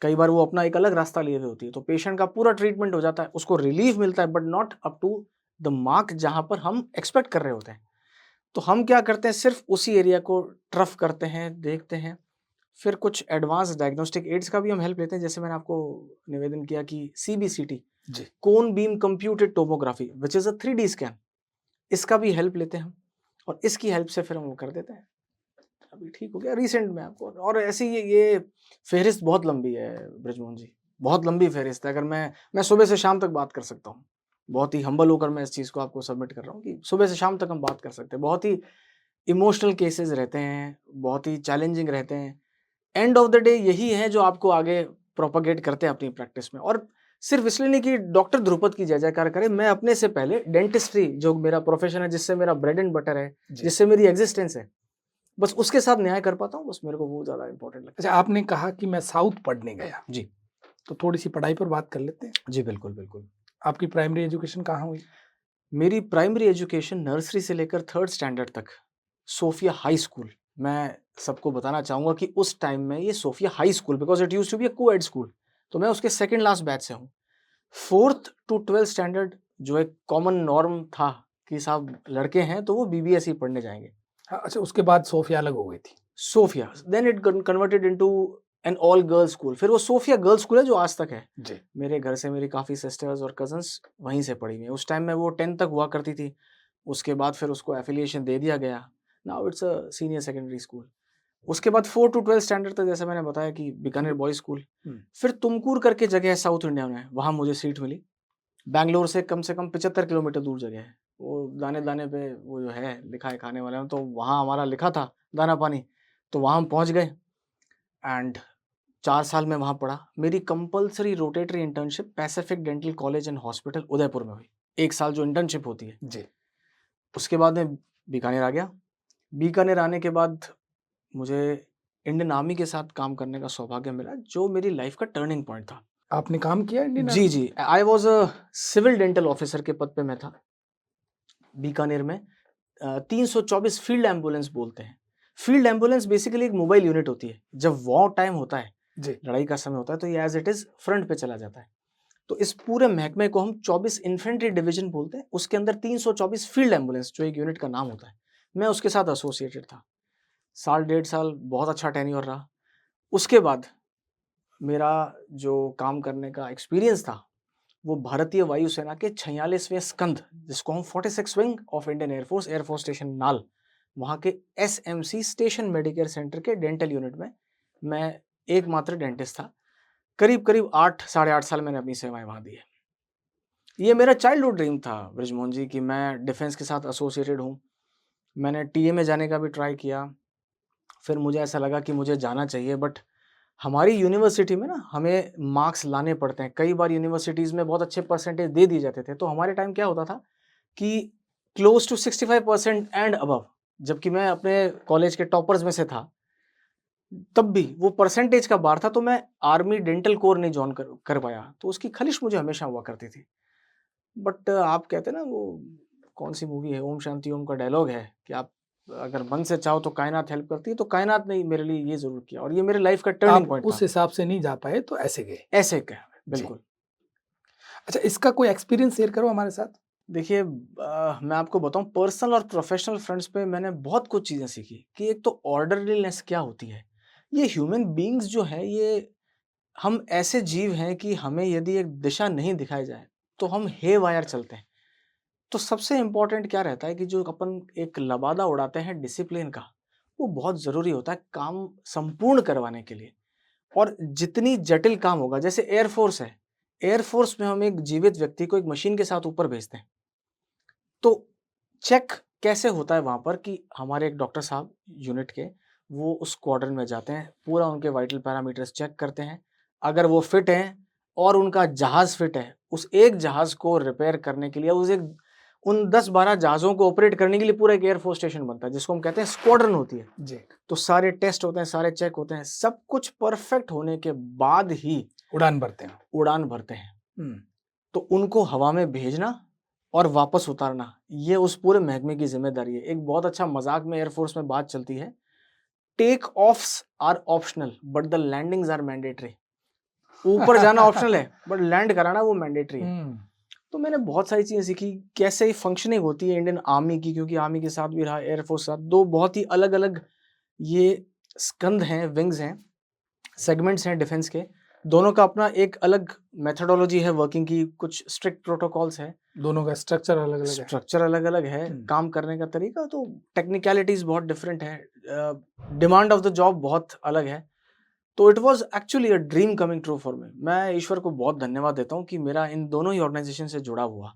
S1: कई बार वो अपना एक अलग रास्ता लिए हुए होती है, तो पेशेंट का पूरा ट्रीटमेंट हो जाता है, उसको रिलीफ मिलता है but not up to the mark जहां पर हम एक्सपेक्ट कर रहे होते हैं। तो हम क्या करते हैं, सिर्फ उसी एरिया को ट्रफ करते हैं, देखते हैं। फिर कुछ एडवांस डायग्नोस्टिक एड्स का भी हम हेल्प लेते हैं, जैसे मैंने आपको निवेदन किया कि CBCT,
S2: जी,
S1: cone beam computed tomography which is a 3D scan, इसका भी हेल्प लेते हैं हम और इसकी हेल्प से फिर हम वो कर देते हैं। अभी ठीक हो गया रिसेंट में आपको। और ऐसी ये फहरिस्त बहुत लंबी है ब्रजमोहन जी, बहुत लंबी फहरिस्त है। अगर मैं सुबह से शाम तक बात कर सकता हूँ। बहुत ही हम्बल होकर मैं इस चीज़ को आपको सबमिट कर रहा हूँ कि सुबह से शाम तक हम बात कर सकते हैं। बहुत ही इमोशनल केसेस रहते हैं, बहुत ही चैलेंजिंग रहते हैं। एंड ऑफ द डे यही है जो आपको आगे प्रोपागेट करते हैं अपनी प्रैक्टिस में। और सिर्फ इसलिए नहीं कि डॉक्टर ध्रुपद की जय जयकार करे, मैं अपने से पहले डेंटिस्ट्री जो मेरा प्रोफेशन है, जिससे मेरा ब्रेड एंड बटर है,
S2: जी।
S1: जिससे मेरी एग्जिस्टेंस है, बस उसके साथ न्याय कर पाता हूँ। बस मेरे को वो ज़्यादा इंपॉर्टेंट लगता
S2: अच्छा, आपने कहा कि मैं साउथ पढ़ने
S1: है।
S2: गया,
S1: जी
S2: तो थोड़ी सी पढ़ाई पर बात कर लेते हैं।
S1: जी, बिल्कुल बिल्कुल।
S2: आपकी प्राइमरी एजुकेशन कहाँ हुई?
S1: मेरी प्राइमरी एजुकेशन नर्सरी से लेकर 3rd स्टैंडर्ड तक सोफिया हाई स्कूल। मैं सबको बताना चाहूँगा कि उस टाइम में ये Sophia high school, because it used to be a coed school, तो मैं उसके सेकंड लास्ट बैच से हूँ। 4th टू 12th स्टैंडर्ड जो एक कॉमन नॉर्म था कि साहब लड़के हैं तो वो BBSE पढ़ने जाएंगे,
S2: हाँ, अच्छा, उसके बाद सोफिया अलग हो गई थी।
S1: Sophia, then it converted into an all girls school. फिर वो सोफिया गर्ल्स स्कूल है जो आज तक है।
S2: जी,
S1: मेरे घर से मेरी काफ़ी सिस्टर्स और कजन्स वहीं से पढ़ी हुई हैं। उस टाइम में वो 10th तक हुआ करती थी, उसके बाद फिर उसको एफिलिएशन दे दिया गया। Now it's a senior secondary school. उसके बाद 4 टू 12 स्टैंडर्ड तक जैसे मैंने बताया कि बीकानेर बॉयज स्कूल। फिर तुमकुर करके जगह है साउथ इंडिया में, वहाँ मुझे सीट मिली। बैंगलोर से कम 75 किलोमीटर दूर जगह है। वो दाने दाने पे वो जो है लिखा है खाने वाले में, तो वहाँ हमारा लिखा था दाना पानी, तो वहाँ हम पहुँच गए एंड 4 साल में वहाँ पढ़ा। मेरी compulsory rotatory internship Pacific Dental College and Hospital Udaipur में हुई। 1 साल जो इंटर्नशिप होती है।
S2: जी,
S1: उसके बाद मैं बीकानेर आ गया। बीकानेर आने के बाद मुझे इंडियन आर्मी के साथ काम करने का सौभाग्य मिला, जो मेरी लाइफ का टर्निंग पॉइंट था।
S2: आपने काम किया इंडियन
S1: जी, जी। I was a civil dental officer के पद पे मैं था बीकानेर में। 324 फील्ड एम्बुलेंस बोलते हैं। फील्ड एम्बुलेंस बेसिकली एक मोबाइल यूनिट होती है। जब वॉर टाइम होता है,
S2: जी,
S1: लड़ाई का समय होता है, तो ये एज़ इट इज़ फ्रंट पे चला जाता है। तो इस पूरे महकमे को हम 24 इन्फेंट्री डिवीजन बोलते हैं। उसके अंदर 324 फील्ड एम्बुलेंस जो एक यूनिट का नाम होता है, मैं उसके साथ एसोसिएटेड था। साल डेढ़ साल बहुत अच्छा टेन्योर रहा। उसके बाद मेरा जो काम करने का एक्सपीरियंस था, वो भारतीय वायुसेना के 46वें स्कंद, जिसको हम 46 wing of Indian air force station नाल, वहाँ के SMC स्टेशन मेडिकेयर सेंटर के डेंटल यूनिट में मैं एकमात्र डेंटिस्ट था। करीब करीब 8 साढ़े 8 साल मैंने अपनी सेवाएं वहाँ दी है। ये मेरा चाइल्डहुड ड्रीम था ब्रजमोहन जी कि मैं डिफेंस के साथ एसोसिएटेड हूँ। मैंने टीए में जाने का भी ट्राई किया। फिर मुझे ऐसा लगा कि मुझे जाना चाहिए, बट हमारी यूनिवर्सिटी में ना हमें मार्क्स लाने पड़ते हैं। कई बार यूनिवर्सिटीज़ में बहुत अच्छे परसेंटेज दे दिए जाते थे। तो हमारे टाइम क्या होता था कि क्लोज टू 65% एंड अबव, जबकि मैं अपने कॉलेज के टॉपर्स में से था, तब भी वो परसेंटेज का बार था, तो मैं आर्मी डेंटल कोर नहीं जॉइन कर पाया, तो उसकी खलिश मुझे हमेशा हुआ करती थी। बट आप कहते हैं ना, वो कौन सी मूवी है, ओम शांति ओम का डायलॉग है कि आप अगर मन से चाहो तो कायनात हेल्प करती है, तो कायनात ने मेरे लिए ये जरूर किया और ये मेरे लाइफ का टर्निंग
S2: आप
S1: पॉइंट
S2: उस
S1: था।
S2: हिसाब से नहीं जा पाए तो ऐसे गए।
S1: ऐसे कह
S2: जी।
S1: बिल्कुल।
S2: अच्छा, इसका कोई एक्सपीरियंस शेयर करो हमारे साथ।
S1: देखिए, मैं आपको बताऊं, पर्सनल और प्रोफेशनल फ्रंट्स पे मैंने बहुत कुछ चीज़ें सीखी कि एक तो ऑर्डरलीनेस क्या होती है। ये ह्यूमन बीइंग्स जो है, ये हम ऐसे जीव हैं कि हमें यदि एक दिशा नहीं दिखाई जाए तो हम हे वायर चलते हैं। तो सबसे इम्पोर्टेंट क्या रहता है कि जो अपन एक लबादा उड़ाते हैं डिसिप्लिन का, वो बहुत ज़रूरी होता है काम संपूर्ण करवाने के लिए। और जितनी जटिल काम होगा, जैसे एयरफोर्स है, एयरफोर्स में हम एक जीवित व्यक्ति को एक मशीन के साथ ऊपर भेजते हैं, तो चेक कैसे होता है वहाँ पर कि हमारे एक डॉक्टर साहब यूनिट के, वो उस क्वाड्रन में जाते हैं, पूरा उनके वाइटल पैरामीटर्स चेक करते हैं, अगर वो फिट हैं और उनका जहाज़ फिट है, उस एक जहाज़ को रिपेयर करने के लिए, उन 10-12 जहाज़ों को ऑपरेट करने के लिए पूरा एक एयरफोर्स स्टेशन बनता है, जिसको हम कहते हैं स्क्वाड्रन होती है।
S2: जी।
S1: तो सारे टेस्ट होते हैं, सारे चेक होते हैं, सब कुछ परफेक्ट होने के बाद ही
S2: उड़ान भरते हैं।
S1: उड़ान भरते हैं। तो उनको हवा में भेजना और वापस उतारना, ये उस पूरे महकमे की जिम्मेदारी है। एक बहुत अच्छा मजाक में एयरफोर्स में बात चलती है, take offs are optional but the landings are mandatory. ऊपर जाना ऑप्शनल है बट लैंड कराना वो मैंडेटरी है। तो मैंने बहुत सारी चीजें सीखी, कैसे ही फंक्शनिंग होती है इंडियन आर्मी की, क्योंकि आर्मी के साथ भी रहा, एयरफोर्स के साथ, दो बहुत ही अलग अलग ये स्कंद हैं, विंग्स हैं, सेगमेंट्स हैं डिफेंस के। दोनों का अपना एक अलग मेथोडोलॉजी है वर्किंग की, कुछ स्ट्रिक्ट प्रोटोकॉल्स है,
S2: दोनों का स्ट्रक्चर अलग अलग है।
S1: स्ट्रक्चर अलग अलग है, काम करने का तरीका, तो टेक्निकलिटीज बहुत डिफरेंट है, डिमांड ऑफ द जॉब बहुत अलग है। तो it was actually a dream coming true for me. मैं ईश्वर को बहुत धन्यवाद देता हूँ कि मेरा इन दोनों ही ऑर्गेनाइजेशन से जुड़ा हुआ।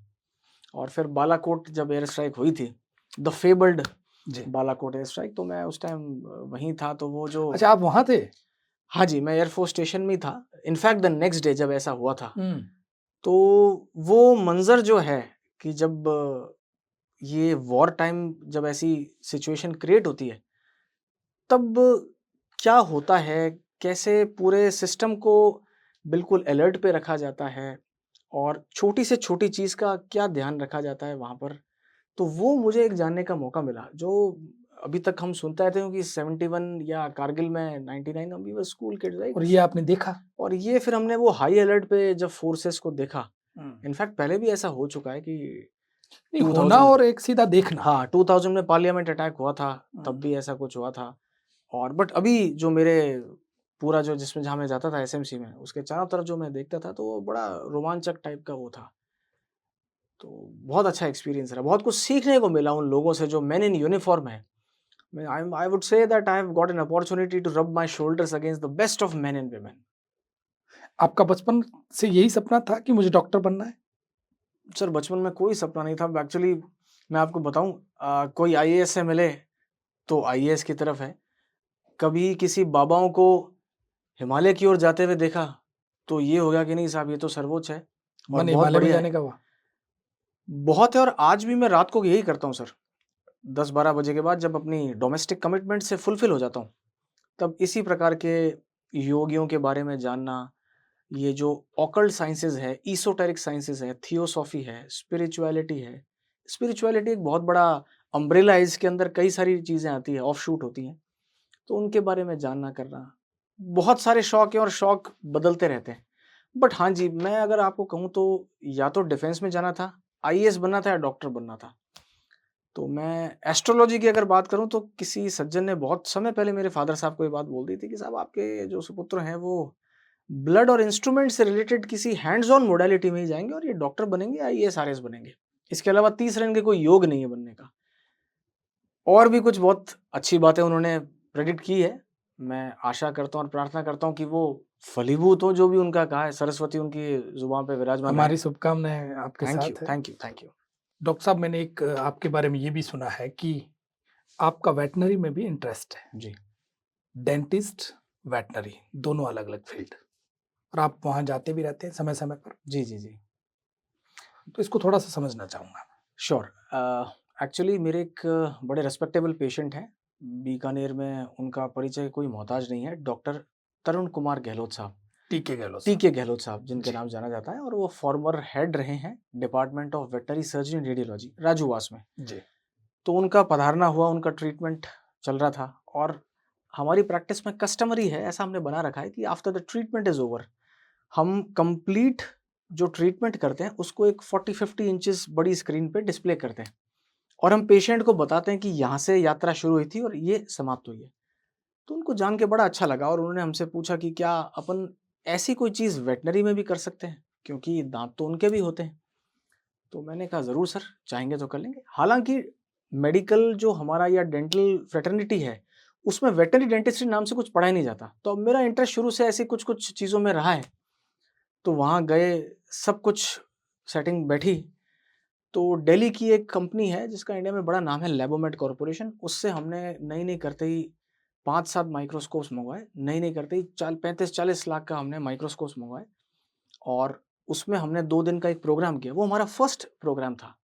S1: और फिर बालाकोट जब एयर स्ट्राइक हुई थी, द फेबल्ड
S2: जी।
S1: बालाकोट एयर स्ट्राइक, तो मैं उस टाइम वहीं था, तो वो जो,
S2: अच्छा, आप वहां थे?
S1: हाँ जी, मैं एयरफोर्स स्टेशन में ही था। इनफैक्ट द नेक्स्ट डे जब ऐसा हुआ था, तो वो मंजर जो है कि जब ये वॉर टाइम, जब ऐसी सिचुएशन क्रिएट होती है, तब क्या होता है, कैसे पूरे सिस्टम को बिल्कुल अलर्ट पे रखा जाता है और छोटी से छोटी चीज़ का क्या ध्यान रखा जाता है वहाँ पर। तो वो मुझे एक जानने का मौका मिला, जो अभी तक हम सुनते रहते हैं कि 71 या कारगिल में 99, हम भी वो स्कूल किड्स, राइट?
S2: और ये आपने देखा?
S1: और ये फिर हमने वो हाई अलर्ट पे जब फोर्सेस को देखा, इनफैक्ट पहले भी ऐसा हो चुका है कि
S2: नहीं, होना
S1: 2000,
S2: और एक सीधा देखना।
S1: हाँ 2000 में पार्लियामेंट अटैक हुआ था, तब भी ऐसा कुछ हुआ था। और बट अभी जो मेरे पूरा जो जिसमें जहाँ मैं जाता था एसएमसी में, उसके चारों तरफ जो मैं देखता था, तो वो बड़ा रोमांचक टाइप का वो था। तो बहुत अच्छा एक्सपीरियंस रहा, बहुत कुछ सीखने को मिला उन लोगों से जो मेन इन यूनिफॉर्म है। I would say that I have got an opportunity to rub my shoulders against the best of men and women.
S2: आपका बचपन से यही सपना था कि मुझे डॉक्टर बनना है?
S1: सर, बचपन में कोई सपना नहीं था एक्चुअली। मैं आपको बताऊं, कोई आईएएस से मिले तो आईएएस की तरफ है, कभी किसी बाबाओं को हिमालय की ओर जाते हुए देखा तो ये हो गया कि नहीं साहब, ये तो सर्वोच्च है और
S2: मन
S1: बहुत
S2: हिमालय में
S1: बढ़िया
S2: जाने
S1: है।
S2: का हुआ?
S1: बहुत है, और आज भी मैं रात को यही करता हूँ सर, 10-12 बजे के बाद जब अपनी डोमेस्टिक कमिटमेंट से फुलफिल हो जाता हूँ, तब इसी प्रकार के योगियों के बारे में जानना, ये जो ऑकल्ट साइंसेज है, ईसोटेरिक साइंसेज है, थियोसॉफी है, स्पिरिचुअलिटी है। स्पिरिचुअलिटी एक बहुत बड़ा अम्ब्रेला है, इसके अंदर कई सारी चीज़ें आती है, ऑफशूट होती हैं, तो उनके बारे में जानना करना, बहुत सारे शौक हैं और शौक बदलते रहते हैं। बट हाँ जी, मैं अगर आपको कहूँ तो या तो डिफेंस में जाना था, आईएएस बनना था, या डॉक्टर बनना था। तो मैं एस्ट्रोलॉजी की अगर बात करूँ तो किसी सज्जन ने बहुत समय पहले मेरे फादर साहब को ये बात बोल दी थी कि साहब, आपके जो सुपुत्र हैं वो ब्लड और इंस्ट्रूमेंट से रिलेटेड किसी हैंड्स ऑन मोडालिटी में ही जाएंगे और ये डॉक्टर बनेंगे, आईएएस आरएएस बनेंगे। इसके अलावा तीसरे इनके कोई योग नहीं है बनने का। और भी कुछ बहुत अच्छी बातें उन्होंने प्रेडिक्ट की है। मैं आशा करता हूँ और प्रार्थना करता हूँ कि वो फलीभूत हो, जो भी उनका कहा है, सरस्वती उनकी जुबान पे विराजमान
S2: हमारी
S1: रहे।
S2: शुभकामनाएं आपके
S1: थैंक यू,
S2: साथ है।
S1: Thank you, thank you.
S2: Doctor साहब, मैंने एक आपके बारे में ये भी सुना है कि आपका वेटनरी में भी इंटरेस्ट है।
S1: जी,
S2: डेंटिस्ट, वेटनरी दोनों अलग अलग फील्ड, और आप वहां जाते भी रहते हैं समय समय पर,
S1: जी, जी, जी।
S2: तो इसको थोड़ा सा समझना चाहूंगा।
S1: श्योर। एक्चुअली मेरे एक बड़े रिस्पेक्टेबल पेशेंट हैं बीकानेर में, उनका परिचय कोई मोहताज नहीं है, डॉक्टर तरुण कुमार गहलोत साहब,
S2: टीके गहलोत साहब।
S1: टीके गहलोत साहब जिनके
S2: जी।
S1: नाम जाना जाता है, और वो फॉर्मर हेड रहे हैं department of veterinary surgery and radiology Rajuvas में।
S2: जी।
S1: तो उनका पधारना हुआ, उनका ट्रीटमेंट चल रहा था, और हमारी प्रैक्टिस में कस्टमरी है, ऐसा हमने बना रखा है कि after the treatment is over हम कंप्लीट जो ट्रीटमेंट करते हैं उसको एक 40-50 इंचेस बड़ी स्क्रीन पे डिस्प्ले करते हैं, और हम पेशेंट को बताते हैं कि यहाँ से यात्रा शुरू हुई थी और ये समाप्त हुई है। तो उनको जान के बड़ा अच्छा लगा, और उन्होंने हमसे पूछा कि क्या अपन ऐसी कोई चीज़ वेटनरी में भी कर सकते हैं, क्योंकि दांत तो उनके भी होते हैं। तो मैंने कहा ज़रूर सर, चाहेंगे तो कर लेंगे। हालांकि मेडिकल जो हमारा या डेंटल फ्रेटर्निटी है, उसमें वेटनरी डेंटिस्ट्री नाम से कुछ पढ़ा ही नहीं जाता। तो अब मेरा इंटरेस्ट शुरू से ऐसी कुछ कुछ चीज़ों में रहा है, तो वहाँ गए, सब कुछ सेटिंग बैठी। तो दिल्ली की एक कंपनी है जिसका इंडिया में बड़ा नाम है, लैबोमेट कॉर्पोरेशन, उससे हमने नई नई करते ही 5-7 माइक्रोस्कोप्स मंगवाए, नई नई करते ही 35-40 लाख का हमने माइक्रोस्कोप्स मंगवाए, और उसमें हमने 2 दिन का एक प्रोग्राम किया। वो हमारा फर्स्ट प्रोग्राम था,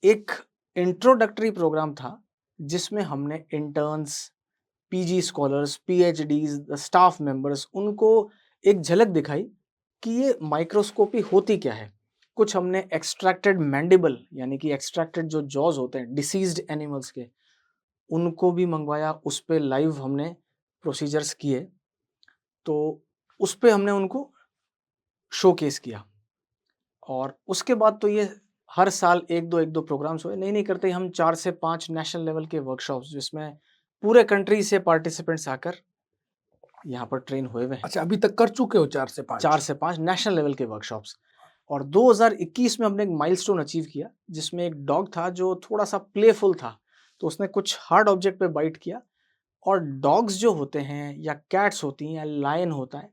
S1: एक इंट्रोडक्टरी प्रोग्राम था, जिसमें हमने interns, PG scholars, PhDs, staff members, उनको एक झलक दिखाई कि ये माइक्रोस्कोपी होती क्या है। कुछ हमने एक्सट्रैक्टेड मैंडिबल, यानी कि एक्सट्रैक्टेड जो जॉज होते हैं डिसीज्ड एनिमल्स के, उनको भी मंगवाया, उस पे लाइव हमने प्रोसीजर्स किए। तो उस पे हमने उनको शोकेस किया, और उसके बाद तो ये हर साल एक दो प्रोग्राम्स हुए, नहीं करते ही हम 4 से 5 नेशनल लेवल के वर्कशॉप्स, जिसमें पूरे कंट्री से पार्टिसिपेंट्स आकर यहाँ पर ट्रेन हुए हुए हैं।
S2: अच्छा, अभी तक कर चुके हो 4 से 5?
S1: 4 से 5 नेशनल लेवल के वर्कशॉप्स। और 2021 में हमने एक माइलस्टोन अचीव किया, जिसमें एक डॉग था जो थोड़ा-सा प्लेफुल था, तो उसने कुछ हार्ड ऑब्जेक्ट पे बाइट किया। और डॉग्स जो होते हैं, या कैट्स होती हैं, या लायन होता है,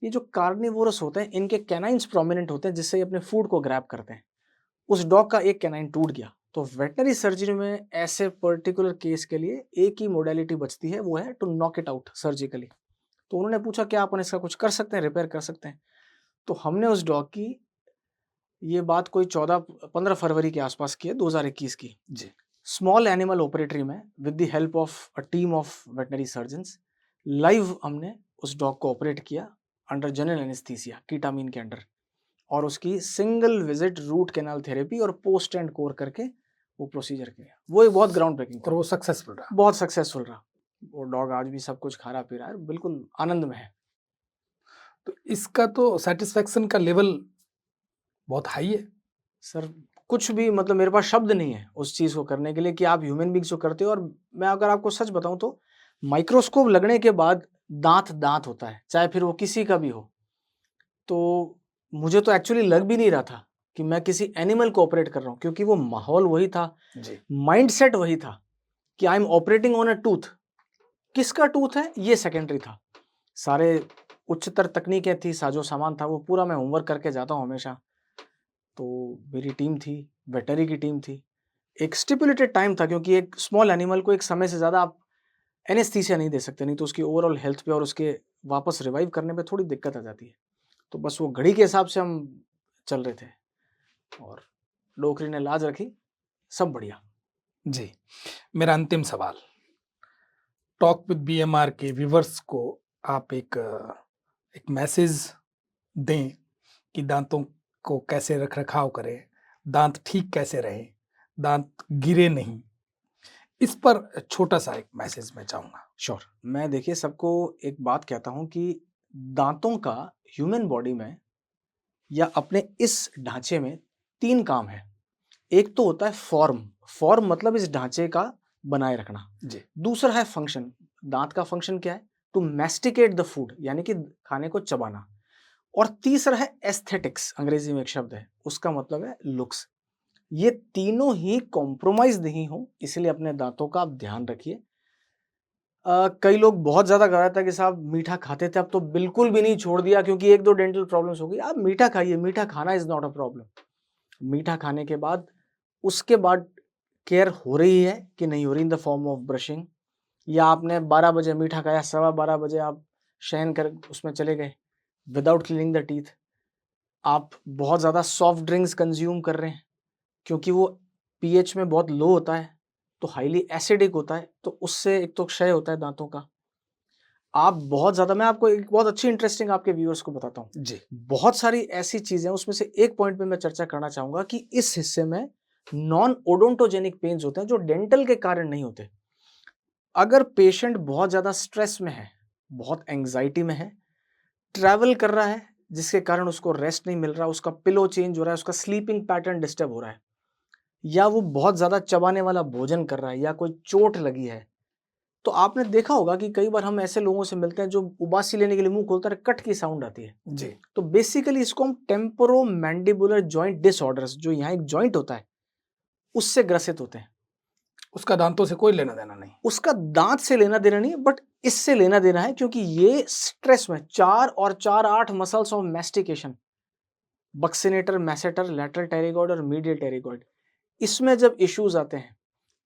S1: ये जो कार्निवोरस होते हैं, इनके कैनाइन्स प्रोमिनेंट होते हैं, जिससे ये अपने फूड को ग्रैब करते हैं। उस डॉग का एक कैनाइन टूट गया। तो वेटनरी सर्जरी में ऐसे पर्टिकुलर केस के लिए एक ही मोडालिटी बचती है, वो है to knock it out surgically. तो उन्होंने पूछा क्या अपन इसका कुछ कर सकते हैं, रिपेयर कर सकते हैं? तो हमने उस डॉग की, ये बात कोई 14-15 फरवरी के आसपास की है, 2021 की।
S2: जी।
S1: स्मॉल एनिमल ऑपरेटरी में with the help of a team of veterinary surgeons, live हमने उस डॉग को ऑपरेट किया अंडर जनरल एनेस्थीसिया, कीटामीन के अंडर, और उसकी single visit root canal therapy और पोस्ट एंड कोर करके वो प्रोसीजर किया। वो एक बहुत ग्राउंड ब्रेकिंग
S2: और
S1: था,
S2: वो सक्सेसफुल रहा?
S1: बहुत सक्सेसफुल रहा। वो डॉग आज भी सब कुछ खा रहा पी रहा है, बिल्कुल आनंद में है।
S2: तो इसका तो सेटिस्फेक्शन का लेवल बहुत हाई है।
S1: सर कुछ भी, मतलब मेरे पास शब्द नहीं है उस चीज़ को करने के लिए कि आप ह्यूमन बीइंग्स जो करते हो। और मैं अगर आपको सच बताऊं तो माइक्रोस्कोप लगने के बाद दांत दांत होता है, चाहे फिर वो किसी का भी हो। तो मुझे तो एक्चुअली लग भी नहीं रहा था कि मैं किसी एनिमल को ऑपरेट कर रहा हूँ, क्योंकि वो माहौल वही था,
S2: जी।
S1: माइंडसेट वही था कि I am operating on a tooth. किसका टूथ है ये सेकेंडरी था। सारे उच्चतर तकनीकें थी, साजो सामान था, वो पूरा मैं होमवर्क करके जाता हूँ हमेशा। तो मेरी टीम थी, वेटनरी की टीम थी। एक स्टिपुलेटेड टाइम था, क्योंकि एक स्मॉल एनिमल को एक समय से ज़्यादा आप एनेस्थीसिया नहीं दे सकते, नहीं तो उसकी ओवरऑल हेल्थ पे और उसके वापस रिवाइव करने में थोड़ी दिक्कत आ जाती है। तो बस वो घड़ी के हिसाब से हम चल रहे थे, और डोकरी ने लाज रखी, सब बढ़िया।
S2: जी। मेरा अंतिम सवाल, टॉक विद बीएमआर के व्यूवर्स को आप एक मैसेज दें कि दांतों को कैसे रख रखाव करें, दांत ठीक कैसे रहे, दांत गिरे नहीं, इस पर छोटा सा एक मैसेज मैं चाहूंगा।
S1: श्योर। मैं देखिए सबको एक बात कहता हूँ कि दांतों का ह्यूमन बॉडी में या अपने इस ढांचे में 3 काम है। एक तो होता है फॉर्म, फॉर्म मतलब इस ढांचे का बनाए रखना।
S2: जी।
S1: दूसरा है फंक्शन, दांत का फंक्शन क्या है? टू मैस्टिकेट द फूड, यानी कि खाने को चबाना। और तीसरा है एस्थेटिक्स, अंग्रेजी में एक शब्द है, उसका मतलब है लुक्स। ये तीनों ही कॉम्प्रोमाइज नहीं हो, इसलिए अपने दांतों का आप ध्यान रखिए। कई लोग बहुत ज़्यादा कह रहा था कि साहब मीठा खाते थे, अब तो बिल्कुल भी नहीं, छोड़ दिया क्योंकि 1-2 डेंटल प्रॉब्लम्स हो गई। आप मीठा खाइए, मीठा खाना इज़ नॉट अ प्रॉब्लम। मीठा खाने के बाद उसके बाद केयर हो रही है कि नहीं हो रही in the form of brushing, या आपने 12 बजे मीठा खाया, 12:15 बजे आप शयन कर उसमें चले गए विदाउट क्लीनिंग द टीथ। आप बहुत ज़्यादा सॉफ्ट ड्रिंक्स कंज्यूम कर रहे हैं, क्योंकि वो पीएच में बहुत लो होता है, तो हाईली एसिडिक होता है, तो उससे एक तो क्षय होता है दांतों का। आप बहुत ज़्यादा, मैं आपको एक बहुत अच्छी इंटरेस्टिंग आपके व्यूअर्स को बताता हूँ।
S2: जी।
S1: बहुत सारी ऐसी चीज़ें हैं, उसमें से एक पॉइंट पे मैं चर्चा करना चाहूँगा कि इस हिस्से में नॉन ओडोंटोजेनिक पेन्स होते हैं जो डेंटल के कारण नहीं होते। अगर पेशेंट बहुत ज़्यादा स्ट्रेस में है, बहुत एंग्जाइटी में है, ट्रैवल कर रहा है जिसके कारण उसको रेस्ट नहीं मिल रहा, उसका पिलो चेंज हो रहा है, उसका स्लीपिंग पैटर्न डिस्टर्ब हो रहा है, या वो बहुत ज़्यादा चबाने वाला भोजन कर रहा है, या कोई चोट लगी है, तो आपने देखा होगा कि कई बार हम ऐसे लोगों से मिलते हैं जो उबासी लेने के लिए मुंह खोलता है, कट की साउंड आती है।
S2: जी।
S1: तो बेसिकली इसको हम टेम्पोरोमैंडिबुलर जॉइंट डिसऑर्डर्स, जो यहाँ एक जॉइंट होता है उससे ग्रसित होते हैं।
S2: उसका दांतों से कोई लेना देना नहीं।
S1: उसका दांत से लेना देना नहीं है, बट इससे लेना देना है, क्योंकि ये स्ट्रेस में 4 और 4 8 muscles of mastication, buccinator, masseter, lateral pterygoid और मीडियल टेरिगॉइड, इसमें जब इश्यूज आते हैं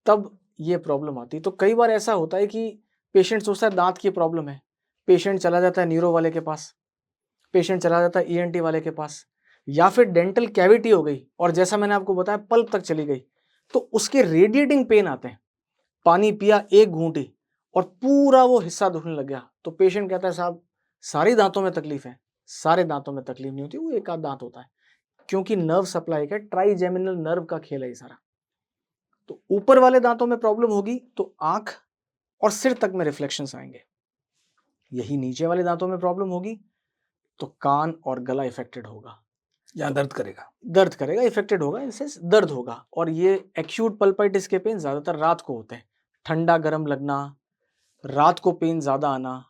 S1: तब ये प्रॉब्लम आती है। तो कई बार ऐसा होता है कि पेशेंट सोचता है दांत की प्रॉब्लम है, पेशेंट चला जाता है न्यूरो वाले के पास, पेशेंट चला जाता है ईएनटी वाले के पास, या फिर डेंटल कैविटी हो गई और जैसा मैंने आपको बताया पल्प तक चली गई, तो उसके रेडिएटिंग पेन आते हैं। पानी पिया एक घूंटी और पूरा वो हिस्सा दुखने लग गया, तो पेशेंट कहता है साहब सारी दांतों में तकलीफ है। सारे दांतों में तकलीफ नहीं होती, वो एक आध दांत होता है, क्योंकि नर्व सप्लाई का ट्राइजेमिनल नर्व का खेल है ये सारा। तो ऊपर वाले दांतों में प्रॉब्लम होगी तो आंख और सिर तक में रिफ्लेक्शंस आएंगे। यही नीचे वाले दांतों में प्रॉब्लम होगी तो कान और गला इफेक्टेड होगा,
S2: यहाँ दर्द करेगा।
S1: दर्द करेगा, इफेक्टेड होगा, इनसे दर्द होगा। और ये एक्यूट पल्पाइटिस के पेन ज्यादातर रात को होते हैं, ठंडा गर्म लगना, रात को पेन ज्यादा आना,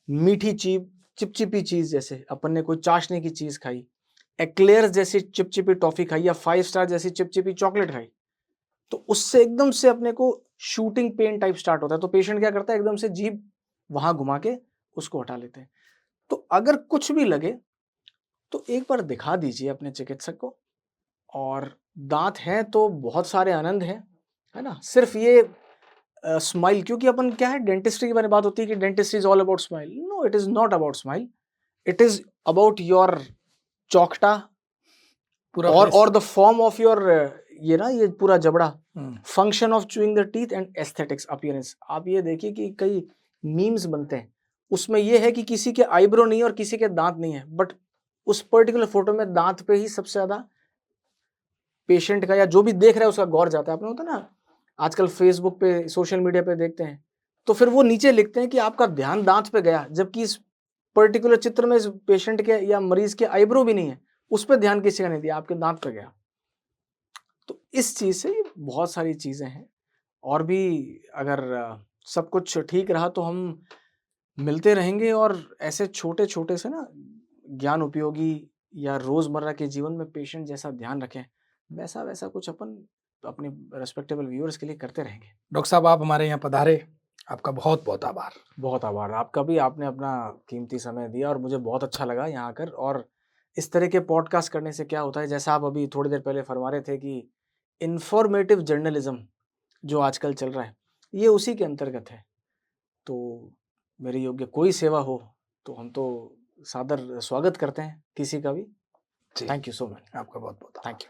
S1: मीठी चिपचिपी चीज, जैसे अपन ने कोई चाशनी की चीज खाई, एक्लेयर्स जैसी चिपचिपी टॉफी खाई, या 5 स्टार जैसी चिपचिपी चॉकलेट खाई, तो उससे एकदम से अपने को शूटिंग पेन टाइप स्टार्ट होता है। तो पेशेंट क्या करता है, एकदम से जीभ वहां घुमा के उसको हटा लेते हैं। तो अगर कुछ भी लगे तो एक बार दिखा दीजिए अपने चिकित्सक को। और दांत हैं तो बहुत सारे आनंद हैं, है ना। सिर्फ ये स्माइल, क्योंकि अपन क्या है, डेंटिस्ट्री के बारे में बात होती है कि dentistry is all about smile. No, it is not about smile, it is about your चौकटा
S2: पूरा
S1: और द फॉर्म ऑफ योर, ये ना, ये पूरा जबड़ा,
S2: hmm.
S1: Function of chewing the teeth and aesthetics appearance. आप ये देखिए कि कई मीम्स बनते हैं, उसमें ये है कि किसी के आईब्रो नहीं है और किसी के दांत नहीं है, बट उस पर्टिकुलर फोटो में दांत पे ही सबसे ज्यादा पेशेंट का या जो भी देख रहा है उसका गौर जाता है। आपने होता ना आजकल फेसबुक पे, सोशल मीडिया पे देखते हैं, तो फिर वो नीचे लिखते हैं कि आपका ध्यान दांत पे गया, जबकि इस पर्टिकुलर चित्र में इस पेशेंट के या मरीज के आईब्रो भी नहीं है, उस पर ध्यान किसी का नहीं दिया, आपके दांत पे गया। तो इस चीज से बहुत सारी चीजें हैं। और भी अगर सब कुछ ठीक रहा तो हम मिलते रहेंगे, और ऐसे छोटे छोटे से ना ज्ञान उपयोगी या रोजमर्रा के जीवन में पेशेंट जैसा ध्यान रखें, वैसा वैसा कुछ अपन अपने रेस्पेक्टेबल व्यूअर्स के लिए करते रहेंगे।
S2: डॉक्टर साहब, आप हमारे यहाँ पधारे, आपका बहुत बहुत आभार।
S1: बहुत आभार आपका भी, आपने अपना कीमती समय दिया और मुझे बहुत अच्छा लगा यहाँ आकर। और इस तरह के पॉडकास्ट करने से क्या होता है, जैसा आप अभी थोड़ी देर पहले फरमा रहे थे कि इंफॉर्मेटिव जर्नलिज्म जो आजकल चल रहा है, ये उसी के अंतर्गत है। तो मेरे योग्य कोई सेवा हो तो हम तो सादर स्वागत करते हैं किसी का भी।
S2: जी,
S1: थैंक यू सो मच।
S2: आपका बहुत बहुत
S1: थैंक यू।